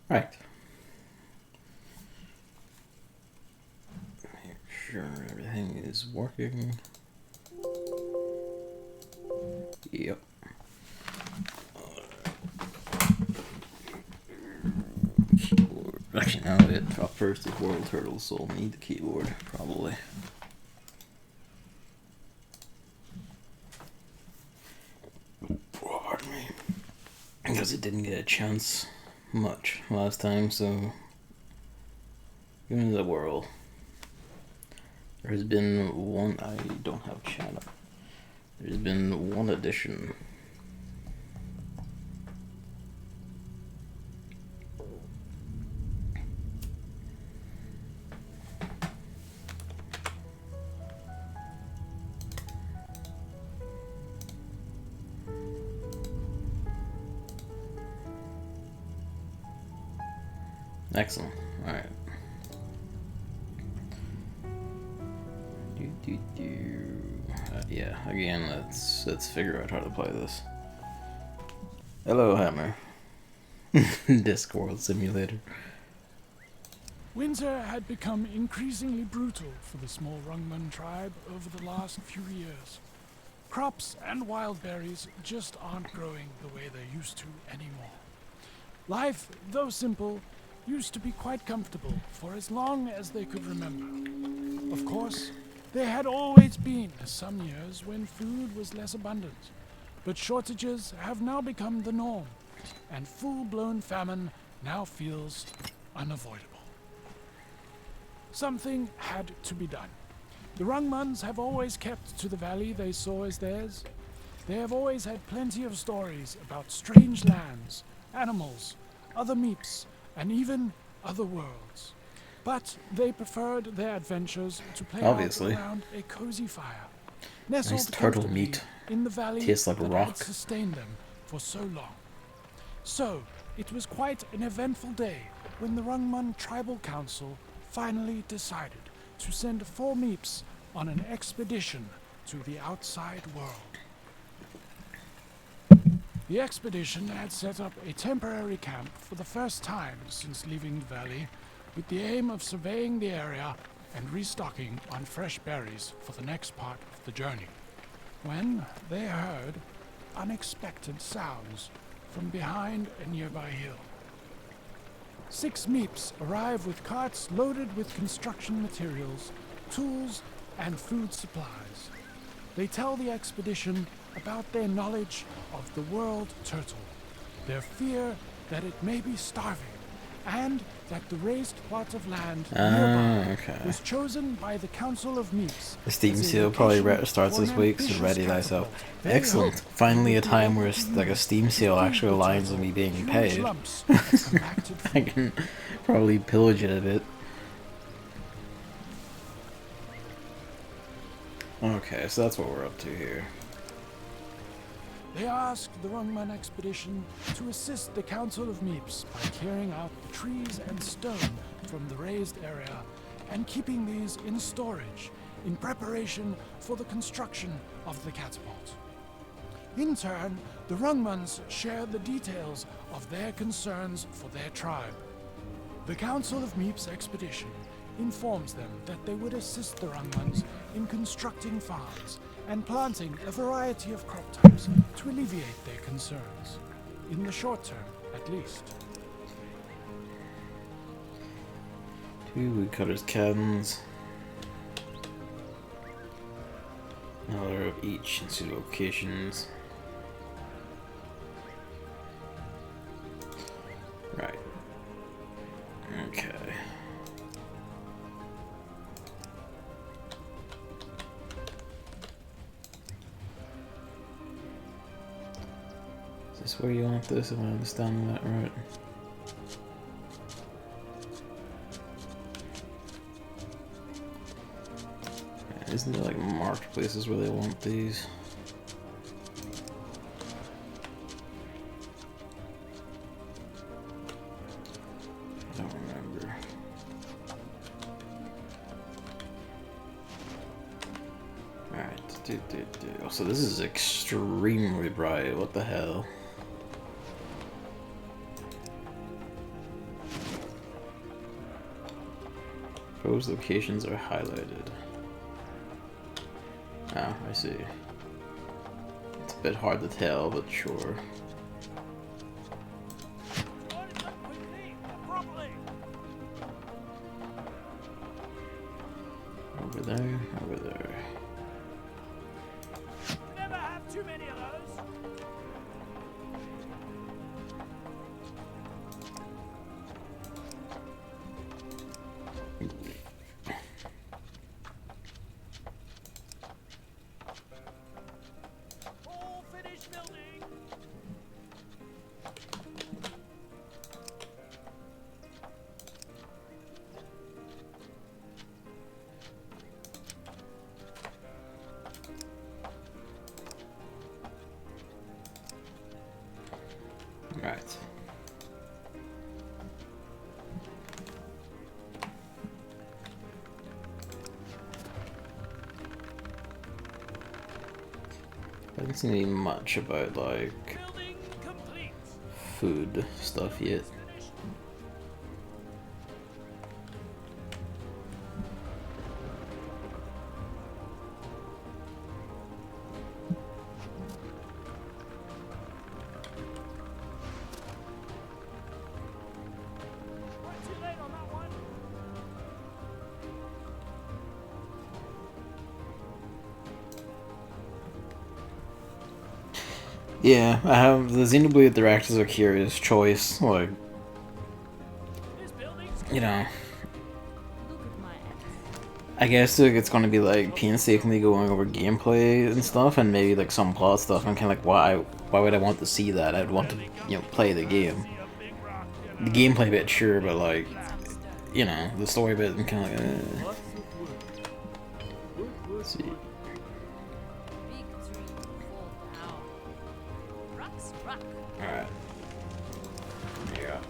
Right. Make sure everything is working. Yep. Keyboard. Actually, no, it dropped first is World Turtle, so I'll need the keyboard, probably. Pardon me. Because it didn't get a chance much last time, so. Give me the world. There has been one. I don't have chat up. There's been one addition. Excellent. All right. Yeah. Again, let's figure out how to play this. Hello, Hammer. Discworld Simulator. Winter had become increasingly brutal for the small Rungman tribe over the last few years. Crops and wild berries just aren't growing the way they used to anymore. Life, though simple, used to be quite comfortable for as long as they could remember. Of course, there had always been some years when food was less abundant, but shortages have now become the norm, and full-blown famine now feels unavoidable. Something had to be done. The Rungmans have always kept to the valley they saw as theirs. They have always had plenty of stories about strange lands, animals, other meeps, and even other worlds. But they preferred their adventures to play out around a cozy fire, nestled nice turtle comfortably meat. in the valley Tastes like that rock. had sustained them for so long. So, it was quite an eventful day when the Rungman Tribal Council finally decided to send 4 meeps on an expedition to the outside world. The expedition had set up a temporary camp for the first time since leaving the valley, with the aim of surveying the area and restocking on fresh berries for the next part of the journey, when they heard unexpected sounds from behind a nearby hill. 6 meeps arrive with carts loaded with construction materials, tools, and food supplies. They tell the expedition about their knowledge of the world turtle, their fear that it may be starving, and that the raised plot of land nearby was chosen by the Council of Meeps. The Steam sale probably starts this week, so ready thyself. Excellent. Finally a time where like a Steam sale actually aligns with me being paid. I can probably pillage it a bit. Okay, so that's what we're up to here. They asked the Rungman expedition to assist the Council of Meeps by clearing out the trees and stone from the raised area and keeping these in storage in preparation for the construction of the catapult. In turn, the Rungmans shared the details of their concerns for their tribe. The Council of Meeps expedition informs them that they would assist the Rungmans in constructing farms and planting a variety of crop types to alleviate their concerns, in the short term at least. 2 woodcutters' cabins. Another of each in 2 locations. Right. Okay. Is this where you want this, if I understand that right? Isn't there like marked places where they want these? I don't remember. Alright, oh, so this is extremely bright, what the hell? Proposed locations are highlighted. Ah, I see. It's a bit hard to tell, but sure. Over there, over there. Never have too many of those. All finished building. Right. I didn't see any much about like Building complete. food stuff yet. Not too late on that one. Yeah, I have the Xenoblade Direct is a curious choice. Like, This building's you know, Look at my ass. I guess like, it's gonna be like painstakingly going over gameplay and stuff, and maybe like some plot stuff. I'm kind of like, why would I want to see that? I'd want to, you know, play the game. see a big rock. The gameplay bit, sure, but like, you know, the story bit, I'm kind of like, Lots of wood. Wood, wood, Let's see. wood. Big tree fall down. Rocks rock. Alright. Yeah.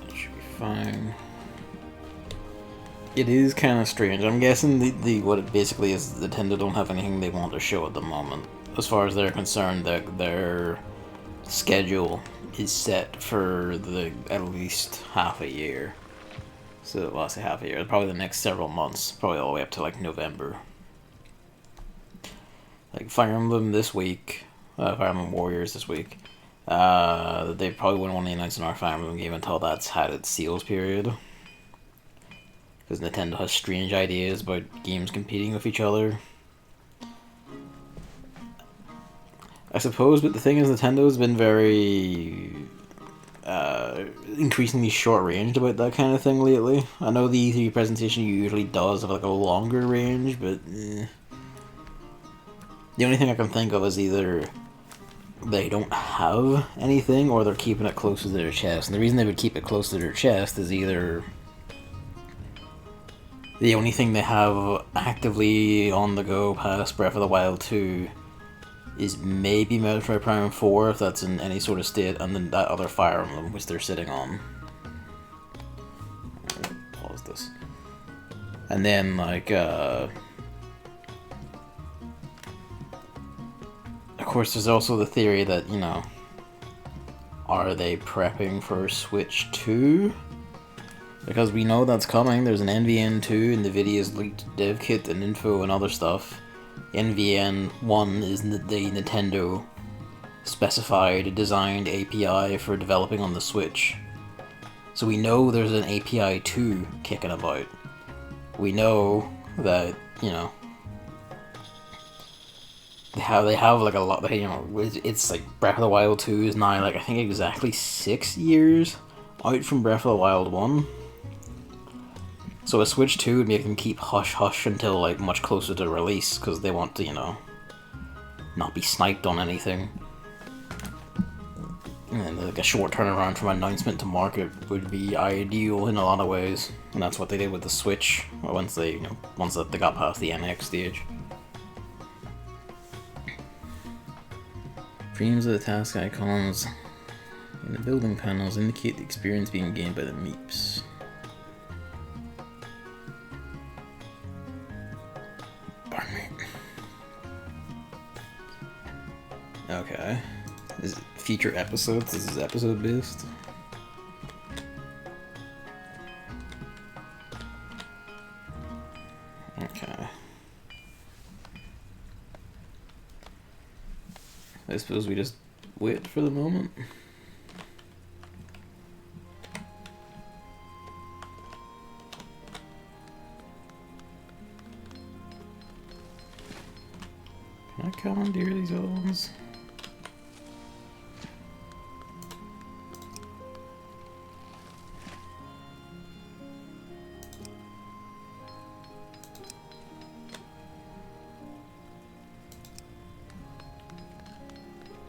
That should be fine. It is kind of strange. I'm guessing the what it basically is, Nintendo don't have anything they want to show at the moment. As far as they're concerned, their schedule is set for the at least half a year. So, well, I say half a year. Probably the next several months. Probably all the way up to like November. Like Fire Emblem this week, Fire Emblem Warriors this week. They probably wouldn't want to announce another Fire Emblem game until that's had its seals period. Because Nintendo has strange ideas about games competing with each other. I suppose, but the thing is, Nintendo's been very increasingly short-ranged about that kind of thing lately. I know the E3 presentation usually does have like a longer range, but the only thing I can think of is either they don't have anything or they're keeping it close to their chest. And the reason they would keep it close to their chest is either the only thing they have actively on the go past Breath of the Wild 2 is maybe Metroid Prime 4, if that's in any sort of state, and then that other Fire Emblem, which they're sitting on. Pause this. And then, like, of course, there's also the theory that, you know, are they prepping for Switch 2? Because we know that's coming. There's an NVN2, and NVIDIA's leaked dev kit and info and other stuff. NVN1 is the Nintendo specified, designed API for developing on the Switch. So we know there's an API 2 kicking about. We know that, you know, they have like a lot, you know, it's like Breath of the Wild 2 is now like I think exactly 6 years out from Breath of the Wild 1. So a Switch 2 would make them keep hush-hush until, like, much closer to release, because they want to, you know, not be sniped on anything. And, like, a short turnaround from announcement to market would be ideal in a lot of ways. And that's what they did with the Switch, once they, you know, once they got past the NX stage. Dreams of the task icons. And the building panels indicate the experience being gained by the meeps. Pardon me. Okay. Is it future episodes? This is episode based? Okay. I suppose we just wait for the moment. Can I commandeer these other ones?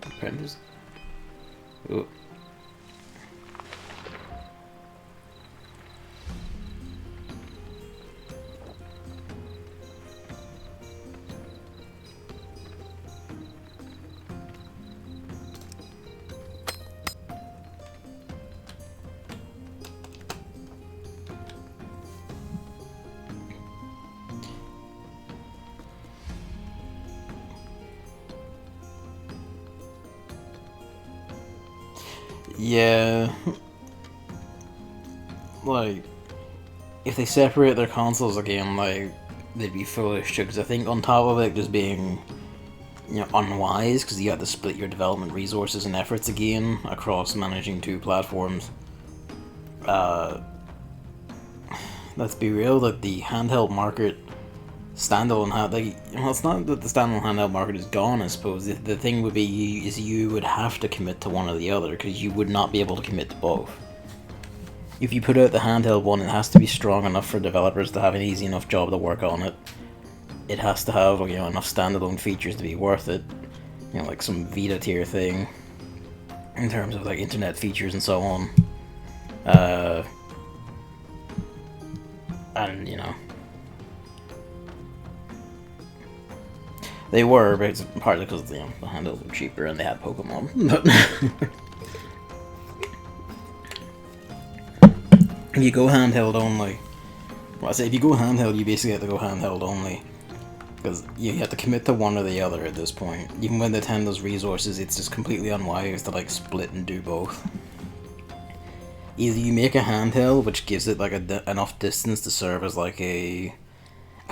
Apprentice. Oh. Yeah. Like, if they separate their consoles again, like, they'd be foolish to, because I think on top of it just being, you know, unwise, because you have to split your development resources and efforts again across managing two platforms. Let's be real, that the handheld market, standalone well, it's not that the standalone handheld market is gone, I suppose. The thing would be is you would have to commit to one or the other, because you would not be able to commit to both. If you put out the handheld one, it has to be strong enough for developers to have an easy enough job to work on it. It has to have, you know, enough standalone features to be worth it. You know, like some Vita tier thing in terms of like internet features and so on. And you know, they were, but it's partly because, you know, the handhelds were cheaper and they had Pokemon. You go handheld only. Well, I say if you go handheld, you basically have to go handheld only, because you have to commit to one or the other at this point. Even with Nintendo's resources, it's just completely unwise to like split and do both. Either you make a handheld, which gives it like enough distance to serve as like a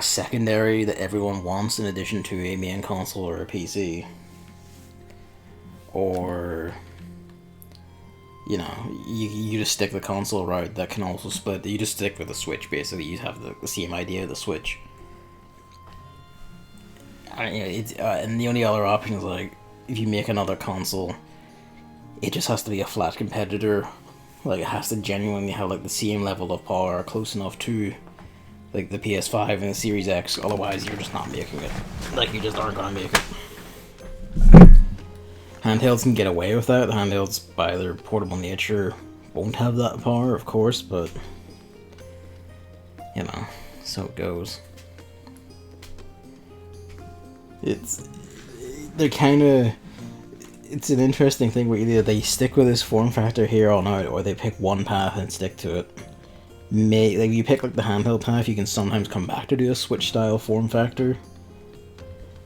secondary that everyone wants in addition to a main console or a PC, or you know, you just stick the console route that can also split. You just stick with the Switch, basically. You have the same idea of the Switch. And the only other option is, like, if you make another console, it just has to be a flat competitor. Like, it has to genuinely have, like, the same level of power, close enough to, like, the PS5 and the Series X. Otherwise, you're just not making it. Like, you just aren't gonna make it. Handhelds can get away with that. The handhelds, by their portable nature, won't have that power, of course, but, you know, so it goes. They're kind of, it's an interesting thing where either they stick with this form factor here on out, or they pick one path and stick to it. Like, you pick like the handheld path, you can sometimes come back to do a Switch style form factor,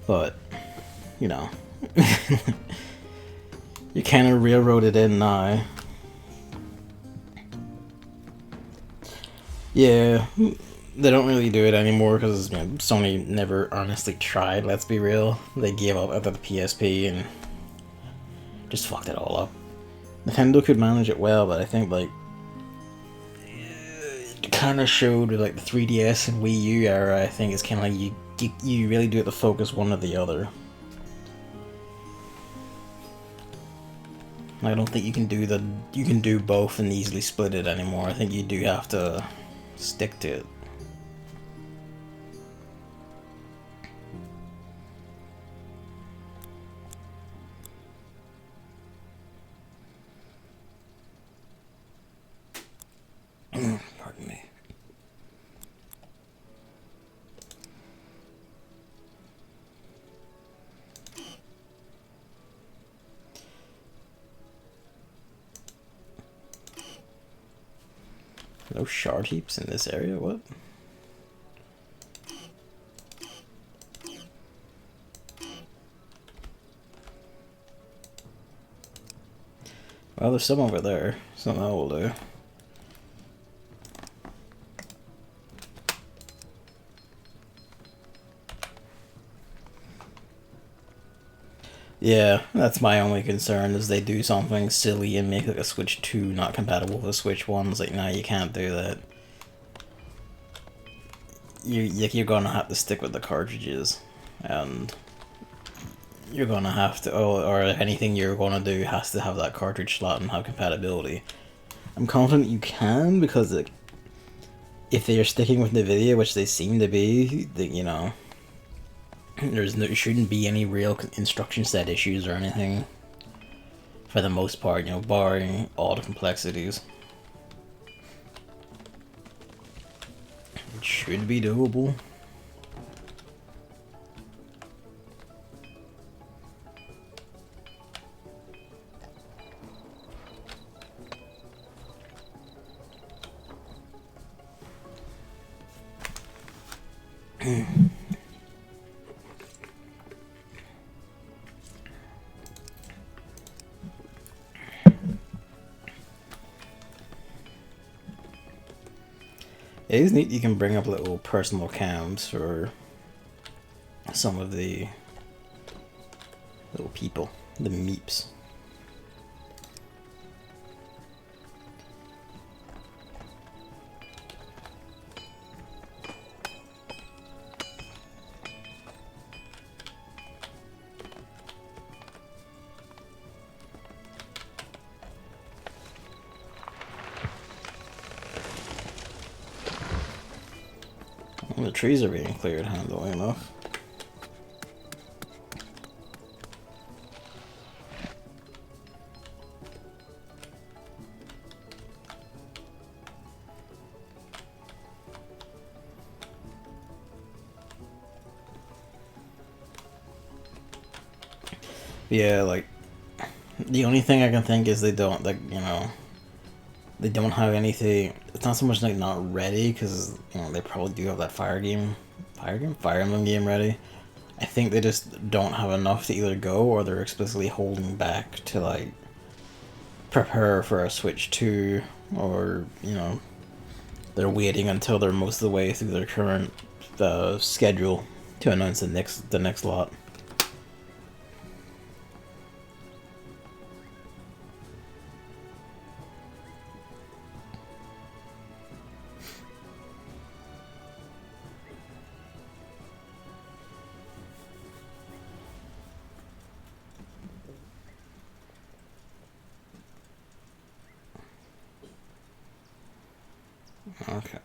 but, you know, you kind of railroaded in now. Yeah, they don't really do it anymore because, you know, Sony never honestly tried, let's be real. They gave up after the PSP and just fucked it all up. Nintendo could manage it well, but I think, like, it kind of showed with, like, the 3DS and Wii U era. I think it's kind of like you really do have to focus one or the other. I don't think you can do both and easily split it anymore. I think you do have to stick to it. Pardon me. No shard heaps in this area, what? Well, there's some over there. Something that will do. Yeah, that's my only concern, is they do something silly and make like a Switch 2 not compatible with a Switch 1. It's like, nah, you can't do that. You're gonna have to stick with the cartridges, and you're gonna have to, or anything you're gonna do has to have that cartridge slot and have compatibility. I'm confident you can, because like, if they're sticking with NVIDIA, which they seem to be, you know, there shouldn't be any real instruction set issues or anything. For the most part, you know, barring all the complexities. It should be doable. It is neat you can bring up little personal cams for some of the little people, the meeps. Well, the trees are being cleared handily enough. Yeah, like, the only thing I can think is they don't, like, you know, they don't have anything. It's not so much like not ready, because, you know, they probably do have that Fire Emblem game ready. I think they just don't have enough to either go, or they're explicitly holding back to, like, prepare for a Switch 2, or, you know, they're waiting until they're most of the way through their current schedule to announce the next lot. Okay.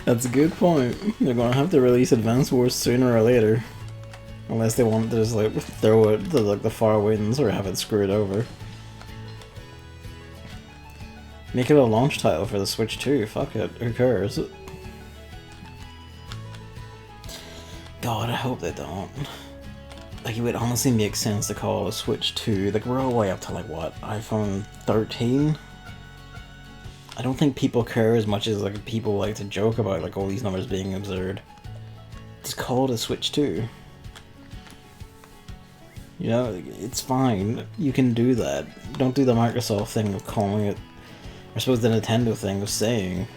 That's a good point. They're gonna have to release Advance Wars sooner or later. Unless they want to just, like, throw it to, like, the far winds or have it screwed over. Make it a launch title for the Switch 2, fuck it, who cares? God, I hope they don't. Like, it would honestly make sense to call it a Switch 2. Like, we're all the way up to, like, what, iPhone 13? I don't think people care as much as, like, people like to joke about, like, all these numbers being absurd. Just call it a Switch 2. You know, it's fine. You can do that. Don't do the Microsoft thing of calling it, or I suppose the Nintendo thing of saying,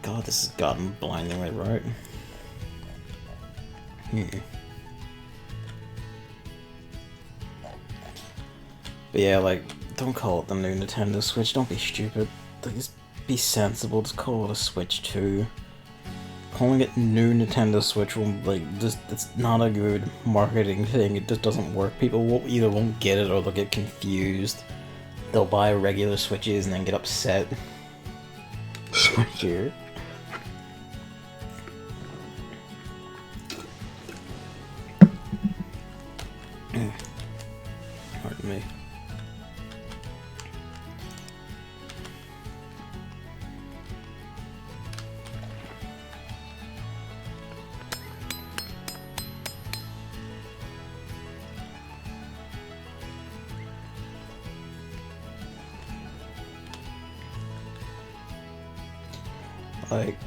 God, this has gotten blindingly right. But yeah, like, don't call it the new Nintendo Switch. Don't be stupid. Like, just be sensible. Just call it a Switch 2. Calling it new Nintendo Switch will, like, just, it's not a good marketing thing. It just doesn't work. People won't get it, or they'll get confused. they'll buy regular Switches and then get upset. Switcher. Pardon me. Like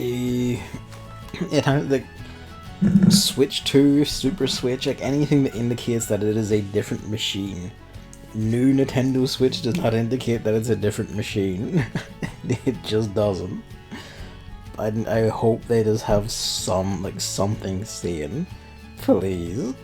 the Switch 2, Super Switch, like anything that indicates that it is a different machine. New Nintendo Switch does not indicate that it's a different machine. It just doesn't. I hope they just have something saying, please.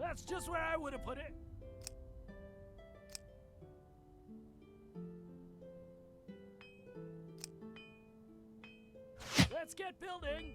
That's just where I would have put it. Let's get building.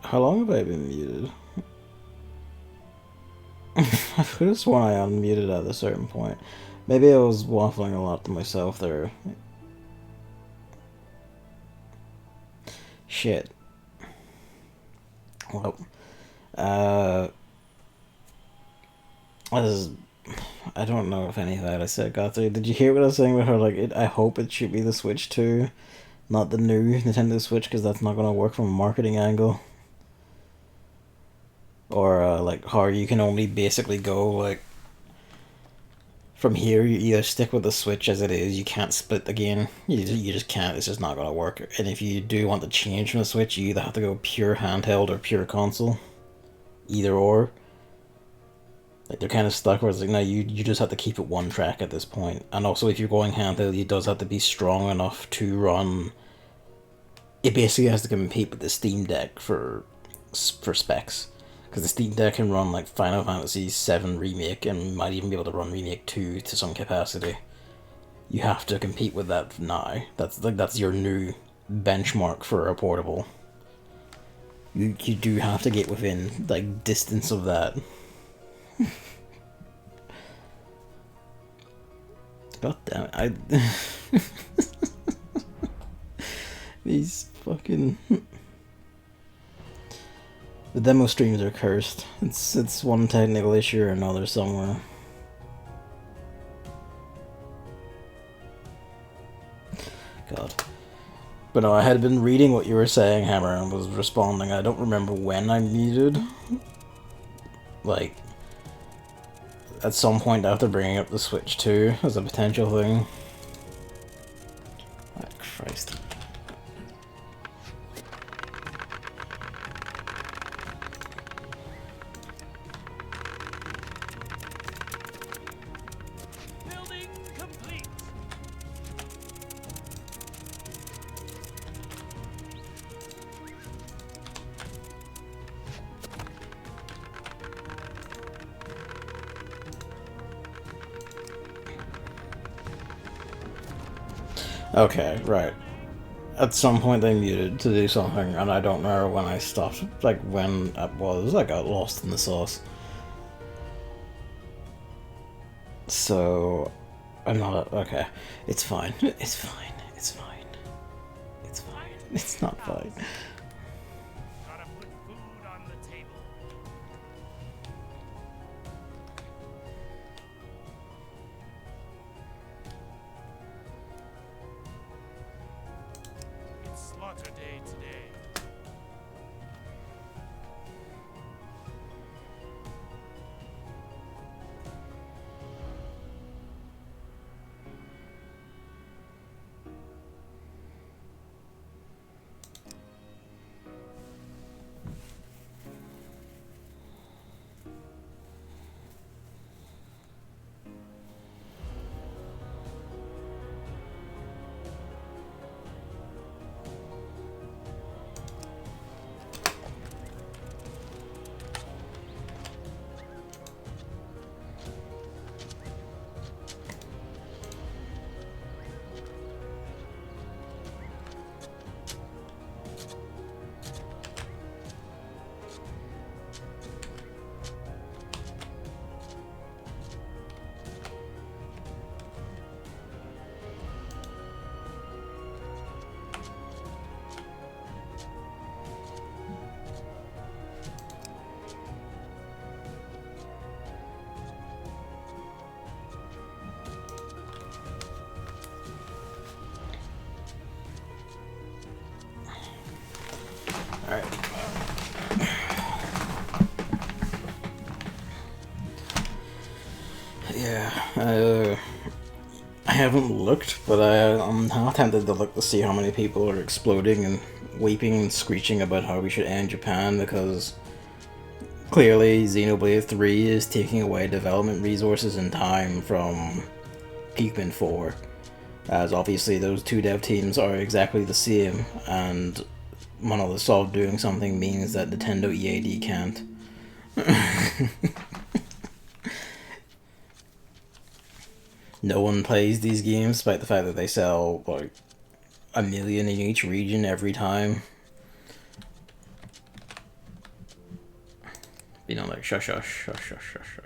How long have I been muted? I could have sworn I unmuted at a certain point. Maybe I was waffling a lot to myself there. Shit. Well, I don't know if any of that I said got through. Did you hear what I was saying about her? Like, I hope it should be the Switch 2, not the new Nintendo Switch, because that's not going to work from a marketing angle. Or, like, how you can only basically go, like, from here, you either stick with the Switch as it is, you can't split again. You just can't, it's just not going to work. And if you do want to change from the Switch, you either have to go pure handheld or pure console. Either or. Like, they're kind of stuck where it's like, no, you just have to keep it one track at this point. And also, if you're going handheld, it does have to be strong enough to run... It basically has to compete with the Steam Deck for specs. Because the Steam Deck can run, like, Final Fantasy VII Remake, and might even be able to run Remake 2 to some capacity. You have to compete with that now. That's your new benchmark for a portable. You do have to get within, like, distance of that. God damn it, These fucking... The demo streams are cursed. It's one technical issue or another somewhere. God. But no, I had been reading what you were saying, Hammer, and was responding. I don't remember when I muted. Like, at some point after bringing up the Switch 2 as a potential thing. Oh, Christ. Building complete. Okay, right. At some point they muted to do something, and I don't remember when I stopped, like when that was. I got lost in the sauce. So, I'm not, okay. It's fine. It's fine. It's fine. It's fine. It's not fine. Gotta put food on the table. It's slaughter day today. Alright. Yeah, I haven't looked, but I'm now tempted to look to see how many people are exploding and weeping and screeching about how we should end Japan, because clearly Xenoblade 3 is taking away development resources and time from Pikmin 4, as obviously those two dev teams are exactly the same, and Monolith doing something means that Nintendo EAD can't. No one plays these games, despite the fact that they sell like 1 million in each region every time. You know, like shush, shush, shush, shush, shush, shush.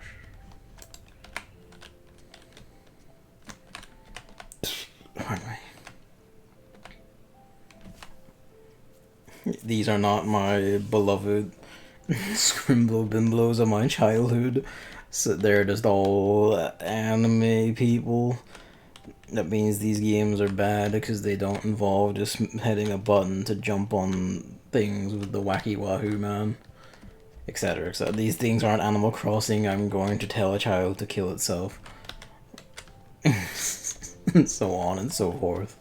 Pardon me. These are not my beloved Scrimblow Bimblows of my childhood. So they're just all anime people. That means these games are bad because they don't involve just hitting a button to jump on things with the wacky wahoo man, etc. etc. These things aren't Animal Crossing. I'm going to tell a child to kill itself. And so on and so forth.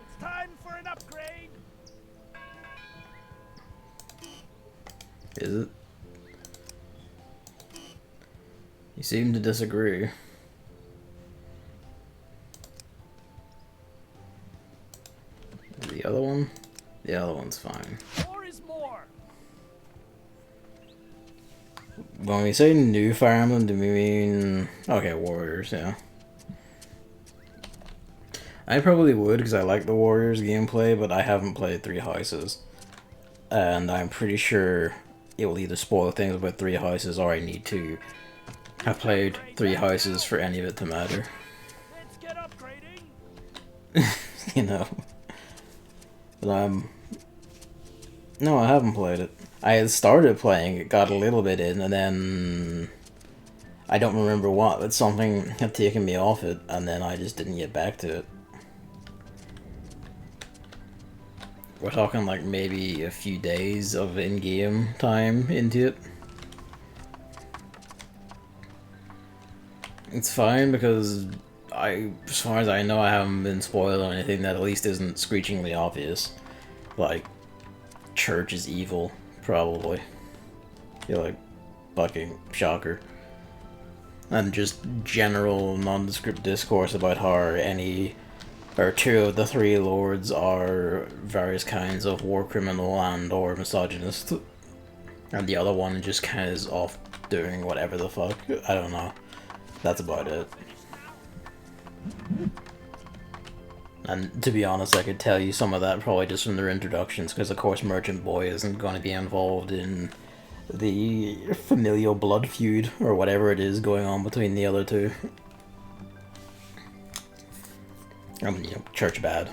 It's time for an upgrade. Is it? You seem to disagree. The other one? The other one's fine. More is more. When we say new Fire Emblem, do we mean... Okay, Warriors, yeah. I probably would, because I like the Warriors gameplay, but I haven't played Three Houses. And I'm pretty sure it will either spoil things about Three Houses, or I need to have played Three Houses for any of it to matter. Let's get upgrading. You know. But no, I haven't played it. I had started playing it, got a little bit in, and then I don't remember what, but something had taken me off it, and then I just didn't get back to it. We're talking like maybe a few days of in-game time into it. It's fine because as far as I know, I haven't been spoiled on anything that at least isn't screechingly obvious. Like, Church is evil, probably. You're like, fucking shocker. And just general nondescript discourse about how any, or two of the three lords are various kinds of war criminal and or misogynist. And the other one just kind of is off doing whatever the fuck. I don't know. That's about it. And to be honest, I could tell you some of that probably just from their introductions, because of course Merchant Boy isn't going to be involved in the familial blood feud, or whatever it is going on between the other two. I mean, you know, Church bad.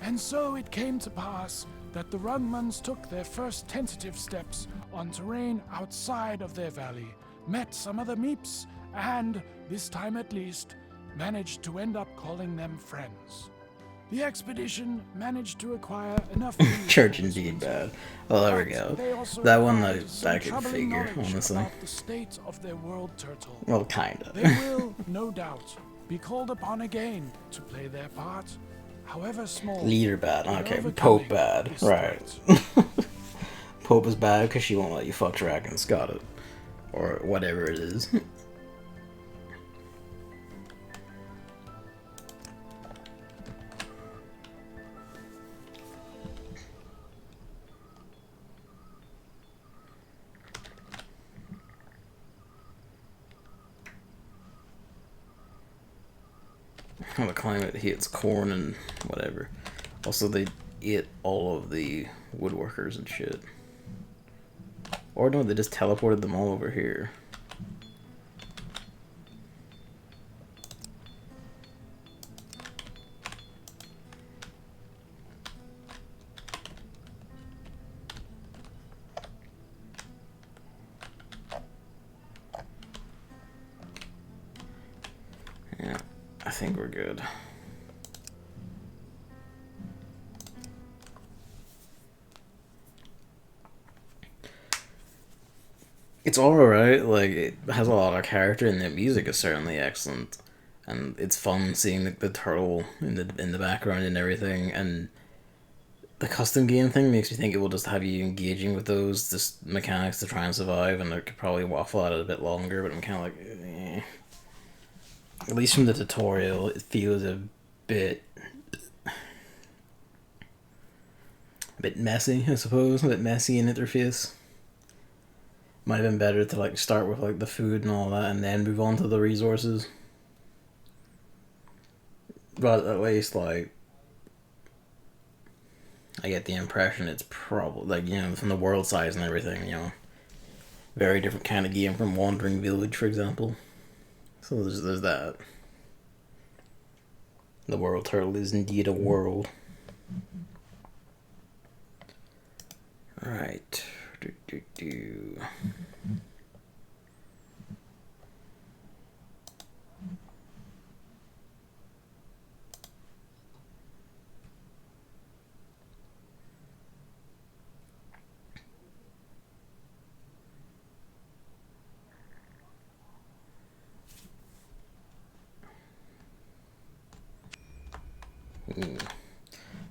And so it came to pass that the Rungmans took their first tentative steps on terrain outside of their valley, met some of the Meeps, and, this time at least, managed to end up calling them friends. The expedition managed to acquire enough Church indeed bad. Well, there we go. That one I could figure, honestly. About the state of their world turtle. Well, kinda. They will, no doubt, be called upon again to play their part, however small. Leader bad. in Okay, overcoming Pope bad. this Right. threat. Pope is bad because she won't let you fuck dragons. Got it. Or whatever it is. The climate hits corn and whatever. Also, they eat all of the woodworkers and shit. Or no, they just teleported them all over here. Yeah, I think we're good. It's alright, like, it has a lot of character and the music is certainly excellent. And it's fun seeing the turtle in the background and everything, and the custom game thing makes me think it will just have you engaging with those just mechanics to try and survive, and it could probably waffle at it a bit longer, but I'm kinda like, eh. At least from the tutorial, it feels a bit messy, I suppose, a bit messy in interface. Might have been better to like start with like the food and all that and then move on to the resources. But at least, like, I get the impression it's probably, like, you know, from the world size and everything, you know, very different kind of game from Wandering Village, for example. So there's that. The world turtle is indeed a world. Right.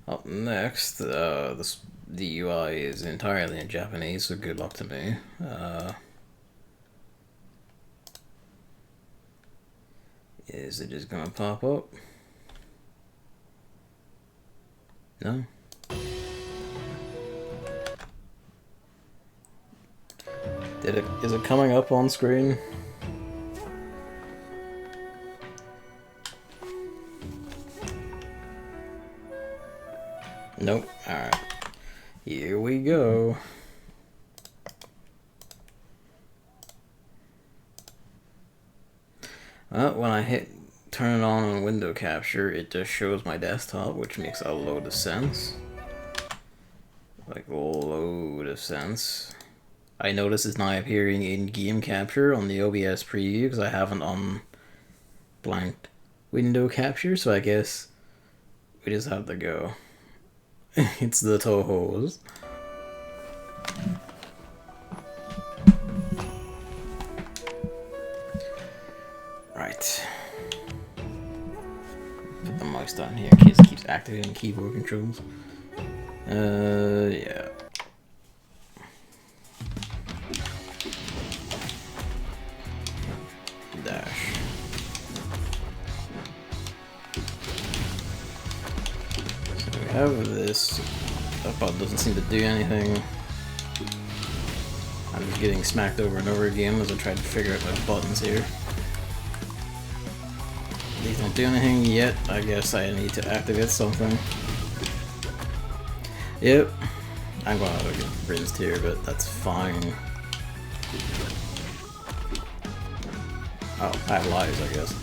Up next, the UI is entirely in Japanese, so good luck to me. Is it just gonna pop up? No? Is it coming up on screen? Nope. Alright. Here we go. When I hit turn it on window capture, it just shows my desktop, which makes a load of sense. Like, a load of sense. I notice it's not appearing in game capture on the OBS preview because I haven't blanked window capture, so I guess we just have to go. It's the Touhous. Right. Put the mouse down here in case it keeps activating keyboard controls. Yeah. Dash. So we have this. That button doesn't seem to do anything. I'm just getting smacked over and over again as I try to figure out my buttons here. These don't do anything yet. I guess I need to activate something. Yep. I'm gonna get rinsed here, but that's fine. Oh, I have lives, I guess.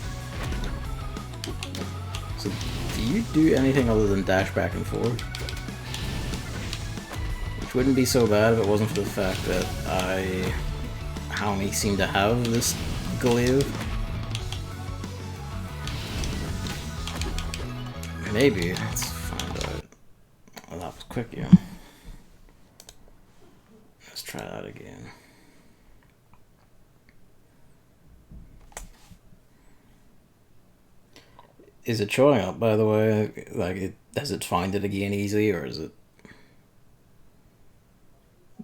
So, do you do anything other than dash back and forth? Which wouldn't be so bad if it wasn't for the fact that I only seem to have this glaive. Maybe. Let's find out. Oh, that was quick, yeah. Let's try that again. Is it showing up, by the way? Like, does it find it again easily, or is it...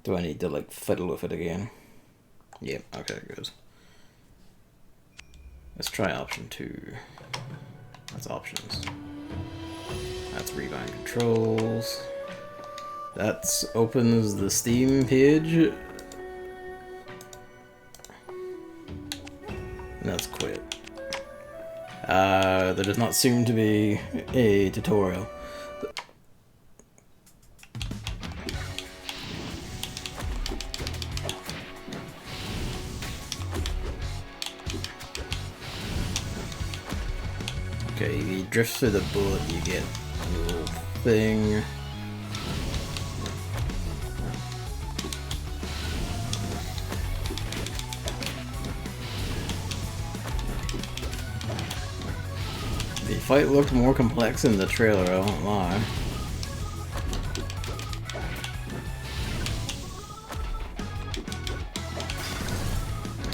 Do I need to, like, fiddle with it again? Yep, okay, good. Let's try option 2. That's options. That's rebind controls. That opens the Steam page. And that's quit. There does not seem to be a tutorial. Okay, if you drift through the bullet, you get a little thing. The fight looked more complex in the trailer, I won't lie.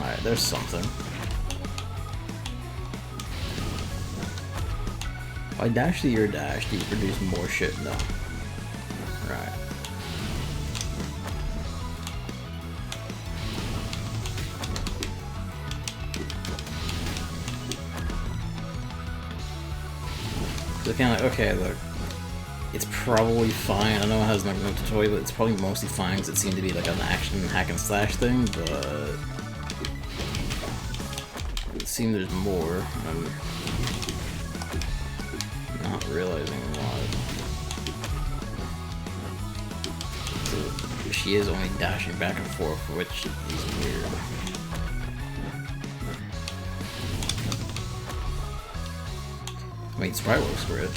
Alright, there's something. If I dash to your dash, do you produce more shit? No. Right. So kind of like, okay, look, it's probably fine. I know it has no tutorial, but it's probably mostly fine because it seemed to be like an action hack and slash thing, but it seems there's more. realizing why. So she is only dashing back and forth, which is weird. I mean, sprite works for it.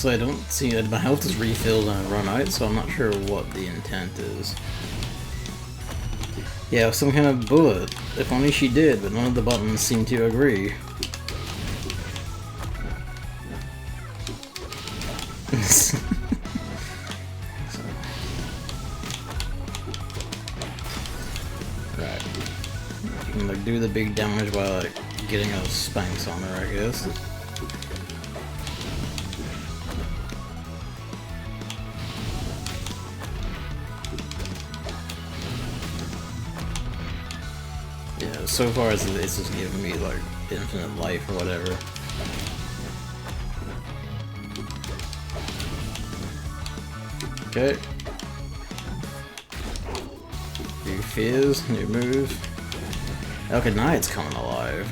I don't see that my health is refilled and I run out, so I'm not sure what the intent is. Yeah, some kind of bullet. If only she did, but none of the buttons seem to agree. Right. You can like do the big damage by like getting a spanks on her, I guess. Yeah, so far it's just giving me like infinite life or whatever. Okay. New fizz, new move. Okay, now it's coming alive.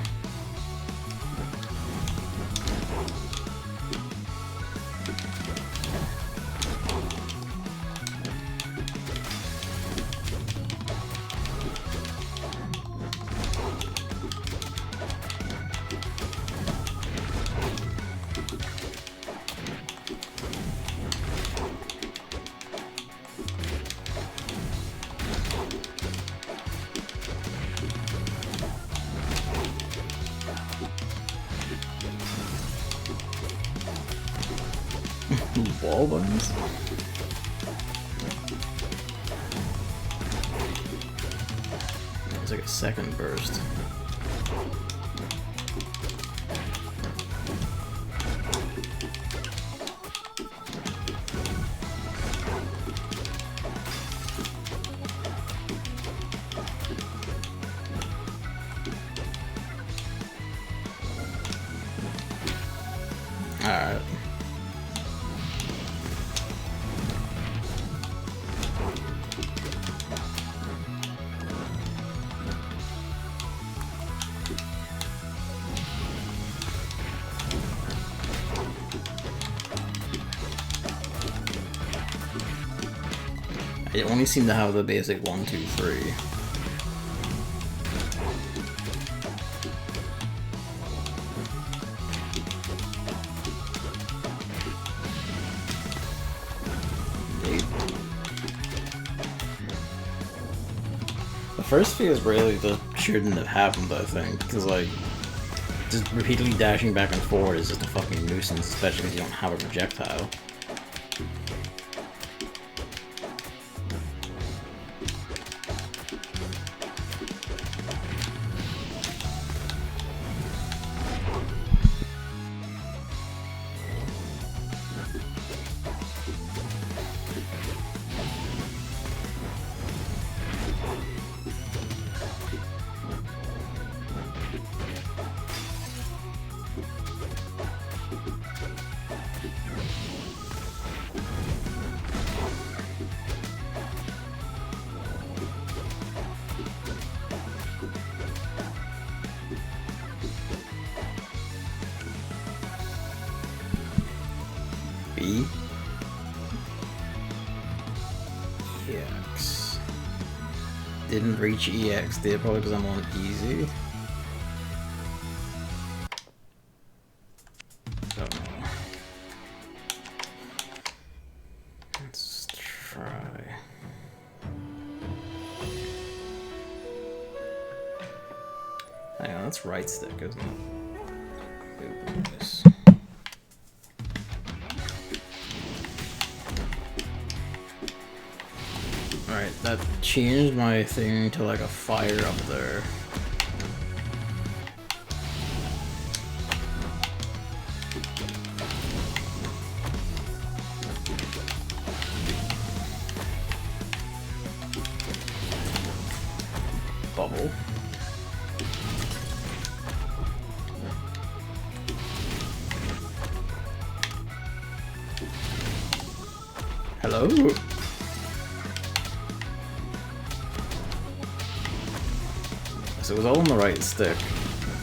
Wall buttons? It's like a second burst. Alright. I only seem to have the basic 1, 2, 3. The first phase really just shouldn't have happened, I think, because like, just repeatedly dashing back and forward is just a fucking nuisance, especially if you don't have a projectile. B. EX. Didn't reach EX, did probably because I'm on easy. Don't know. Let's try. Hang on, that's right stick, isn't it? Open this. Alright, that changed my thing to like a fire up there. Bubble. Hello? So it was all on the right stick.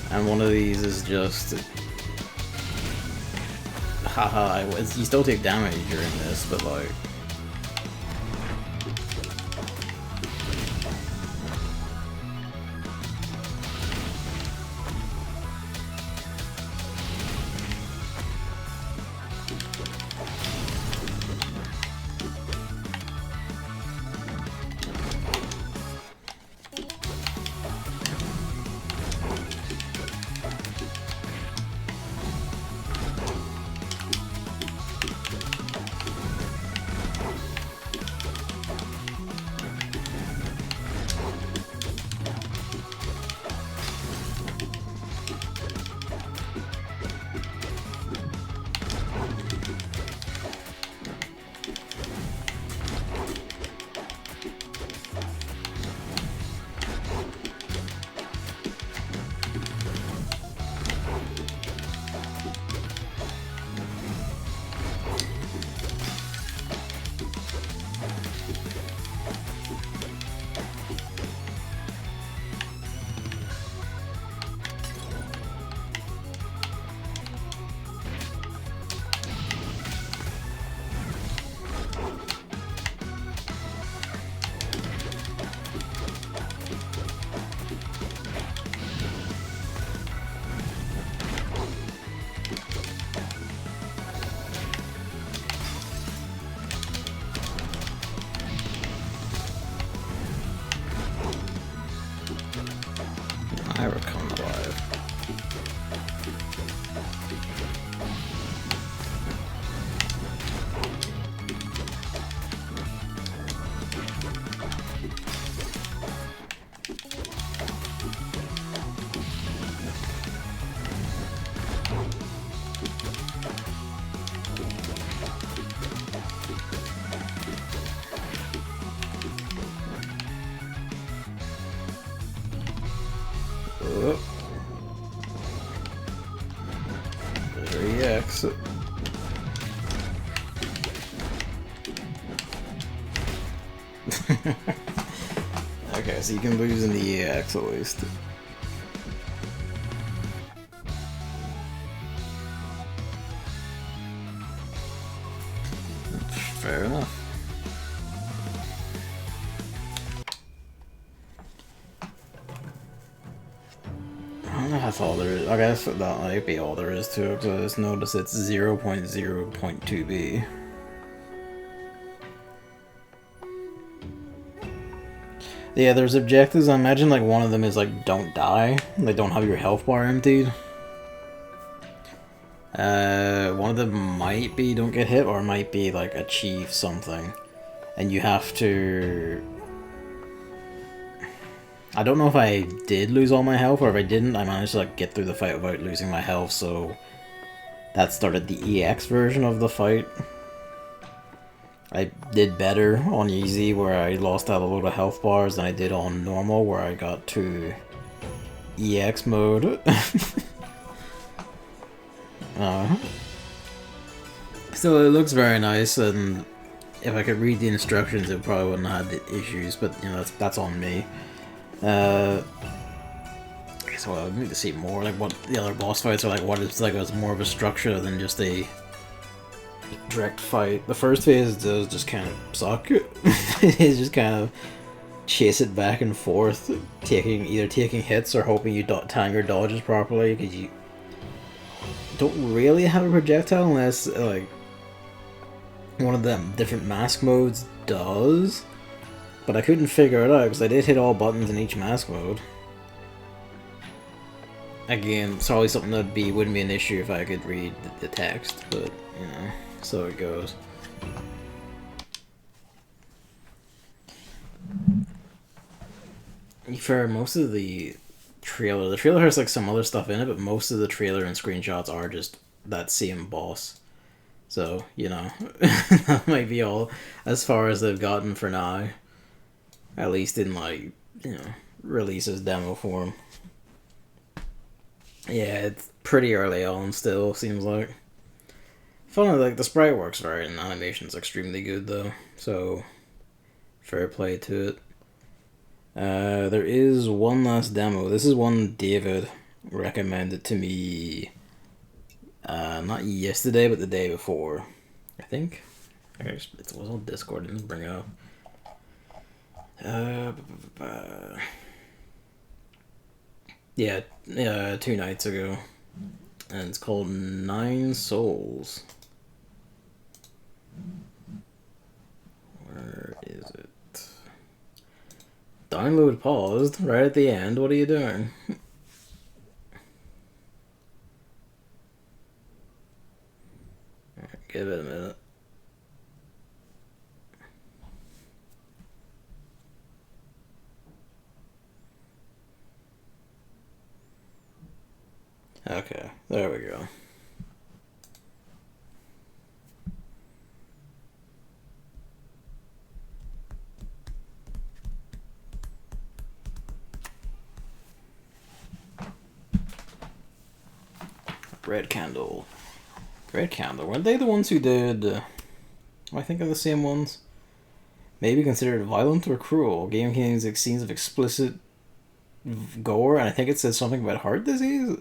And one of these is just... Haha, you still take damage during this, but like... I come alive. Oh. There's EX. Okay, so you can lose in the EX at least. Fair enough. I don't know if that's all there is. I guess that might be all there is to it, because I just noticed it's 0.0.2b. Yeah, there's objectives. I imagine like one of them is like don't die. Like don't have your health bar emptied. One of them might be don't get hit, or it might be like achieve something. And you have to... I don't know if I did lose all my health, or if I didn't, I managed to like get through the fight without losing my health, so that started the EX version of the fight. I did better on easy, where I lost out a load of health bars, than I did on normal, where I got to EX mode. Still, it looks very nice, and if I could read the instructions, it probably wouldn't have had the issues, but you know, that's on me. So I need to see more, like what the other boss fights are like, what it's like, it's more of a structure than just a direct fight. The first phase does just kind of suck. It's just kind of chase it back and forth, either taking hits or hoping you time your dodges properly, because you don't really have a projectile unless like one of them different mask modes does. But I couldn't figure it out because I did hit all buttons in each mask mode. Again, it's probably something that wouldn't be an issue if I could read the text, but you know, so it goes. For most of the trailer has like some other stuff in it, but most of the trailer and screenshots are just that same boss. So, you know, that might be all as far as they've gotten for now. At least in, like, you know, releases demo form. Yeah, it's pretty early on still, seems like. Funny, like the sprite works right, and animation's extremely good though. So fair play to it. There is one last demo. This is one David recommended to me. Not yesterday, but the day before, I think. It was on Discord. Didn't bring it up. Yeah, 2 nights ago, and it's called 9 Souls. Where is it? Download paused right at the end. What are you doing? Give it a minute. Okay, there we go. Red Candle. Red Candle. Weren't they the ones who did... am I thinking of the same ones? Maybe considered violent or cruel. Game contains scenes of explicit gore, and I think it says something about heart disease?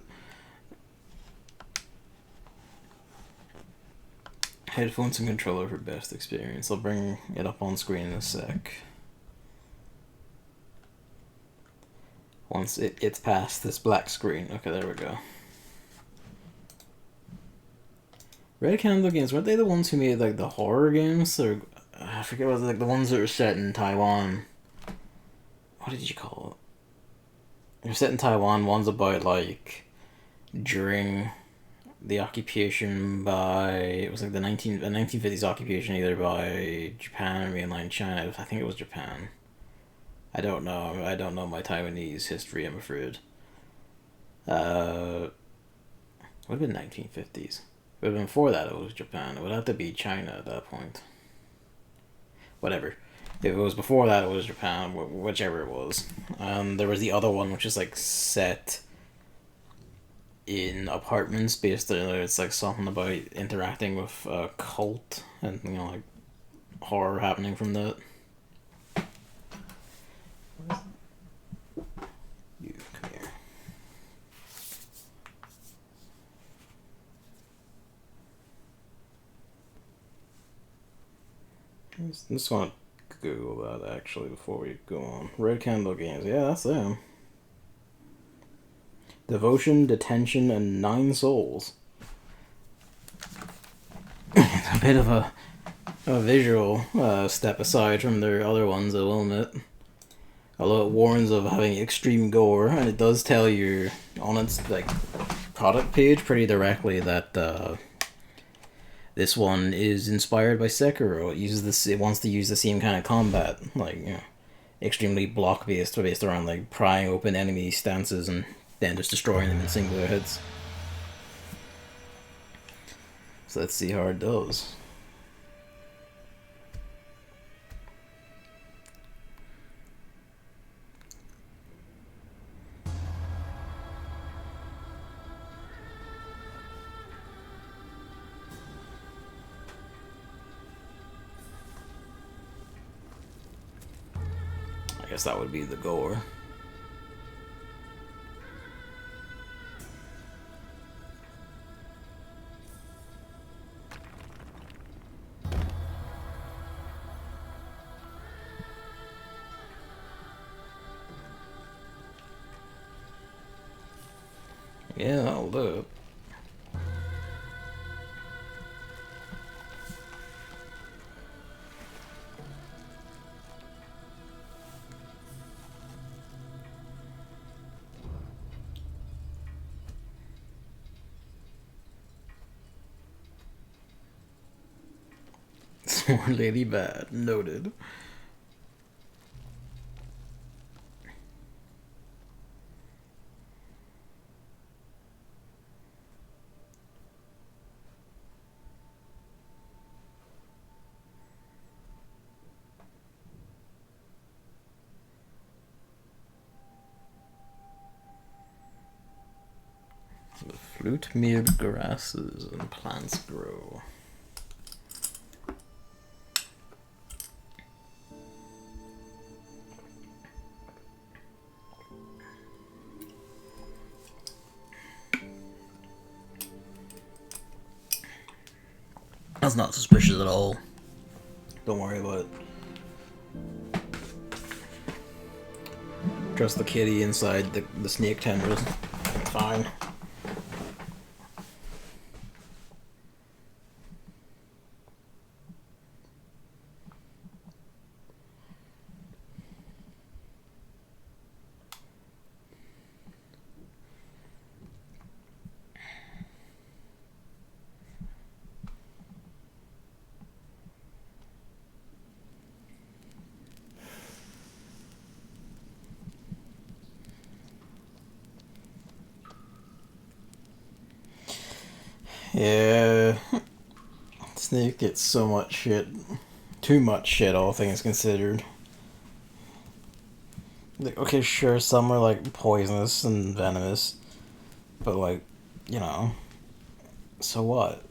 Headphones and controller for best experience. I'll bring it up on screen in a sec. Once it gets past this black screen. Okay, there we go. Red Candle games, weren't they the ones who made like the horror games? Or I forget what, like the ones that were set in Taiwan. What did you call it? They're set in Taiwan. One's about like during the occupation by, it was like the 1950s occupation either by Japan or mainland China. I think it was Japan. I don't know my Taiwanese history, I'm afraid. Would have been 1950s. Would have been before that it was Japan. It would have to be China at that point. Whatever. If it was before that it was Japan, whichever it was. There was the other one which is like set in apartments based on, it's like something about interacting with a cult and like horror happening from that. You come here. Just want to Google that actually before we go on. Red Candle Games, yeah, that's them. Devotion, Detention, and 9 Souls. It's a bit of a visual step aside from their other ones, I will admit. Although it warns of having extreme gore, and it does tell you on its like product page pretty directly that this one is inspired by Sekiro. It wants to use the same kind of combat, like, you know, extremely block based around like prying open enemy stances and then just destroying them in singular hits. So let's see how it does. I guess that would be the gore. Yeah, that'll do it. Sworn Lady Bad. Noted. The flute made grasses and plants grow. That's not suspicious at all. Don't worry about it. Trust the kitty inside the snake tendrils. It's fine. Yeah, Snake gets so much shit. Too much shit, all things considered. Like, okay, sure, some are like poisonous and venomous, but like, you know, so what?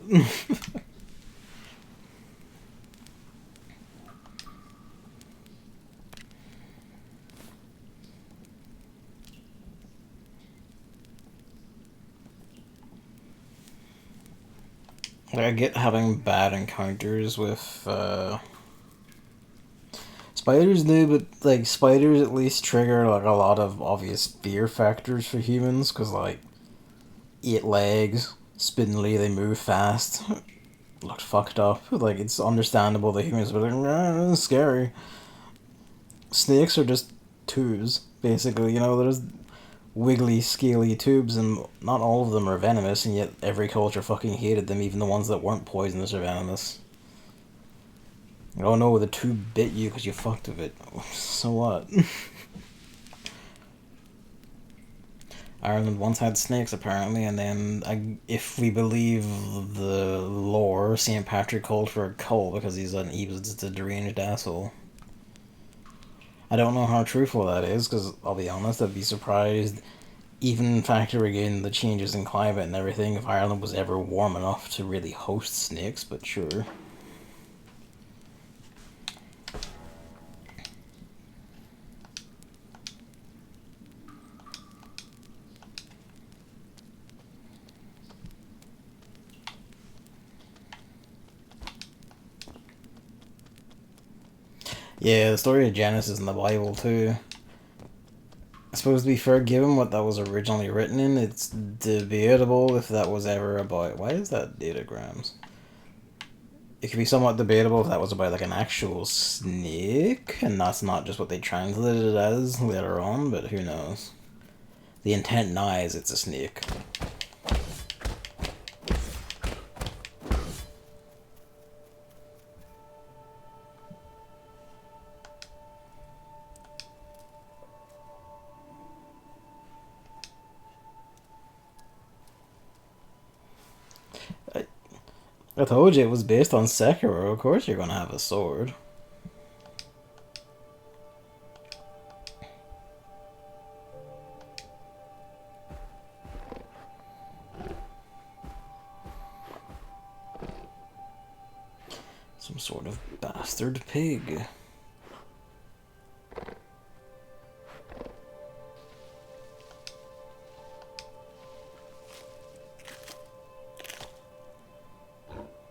Like, I get having bad encounters with spiders do, but like spiders at least trigger like a lot of obvious fear factors for humans, because like 8 legs, spindly, they move fast, look fucked up. Like, it's understandable that humans would be like, nah, that's scary. Snakes are just tubes, basically. You know, there's wiggly, scaly tubes, and not all of them are venomous, and yet every culture fucking hated them, even the ones that weren't poisonous or venomous. Oh no, the tube bit you because you fucked with it. So what? Ireland once had snakes, apparently, and then, if we believe the lore, St. Patrick called for a cult because he was just a deranged asshole. I don't know how truthful that is, because I'll be honest, I'd be surprised, even factoring in the changes in climate and everything, if Ireland was ever warm enough to really host snakes, but sure. Yeah, the story of Genesis in the Bible, too. I suppose, to be fair, given what that was originally written in, it's debatable if that was ever about... Why is that datagrams? It could be somewhat debatable if that was about, like, an actual snake, and that's not just what they translated it as later on, but who knows. The intent now is it's a snake. I told you it was based on Sekiro. Of course you're gonna have a sword. Some sort of bastard pig.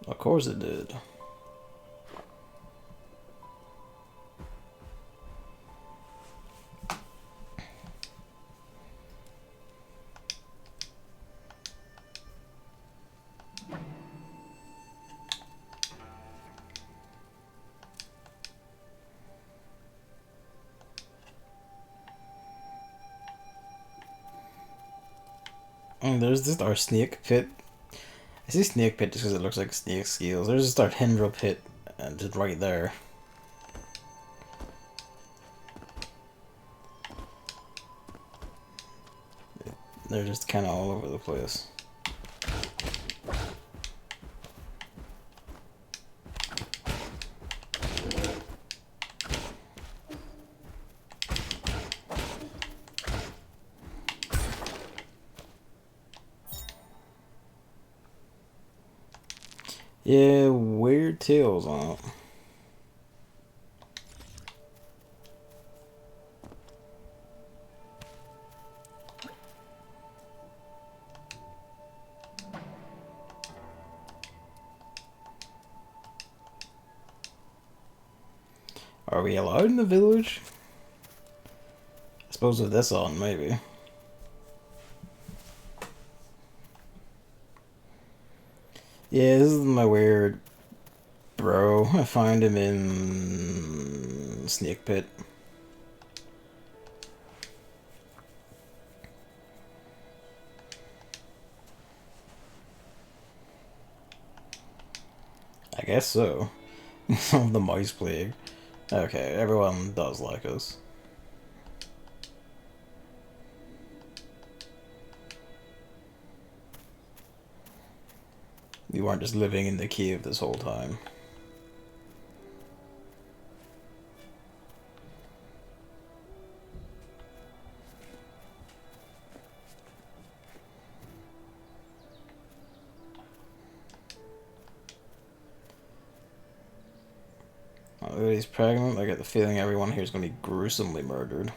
Of course it did. And there's just our snake pit. I see snake pit just because it looks like snake scales. There's just our Hendra pit, just right there. They're just kind of all over the place. Yeah, weird tails on it. Are we allowed in the village? I suppose with this on, maybe. Yeah, this is my weird bro. I find him in Snake Pit. I guess so. The mice plague. Okay, everyone does like us. We weren't just living in the cave this whole time. Oh, he's pregnant. I get the feeling everyone here is going to be gruesomely murdered.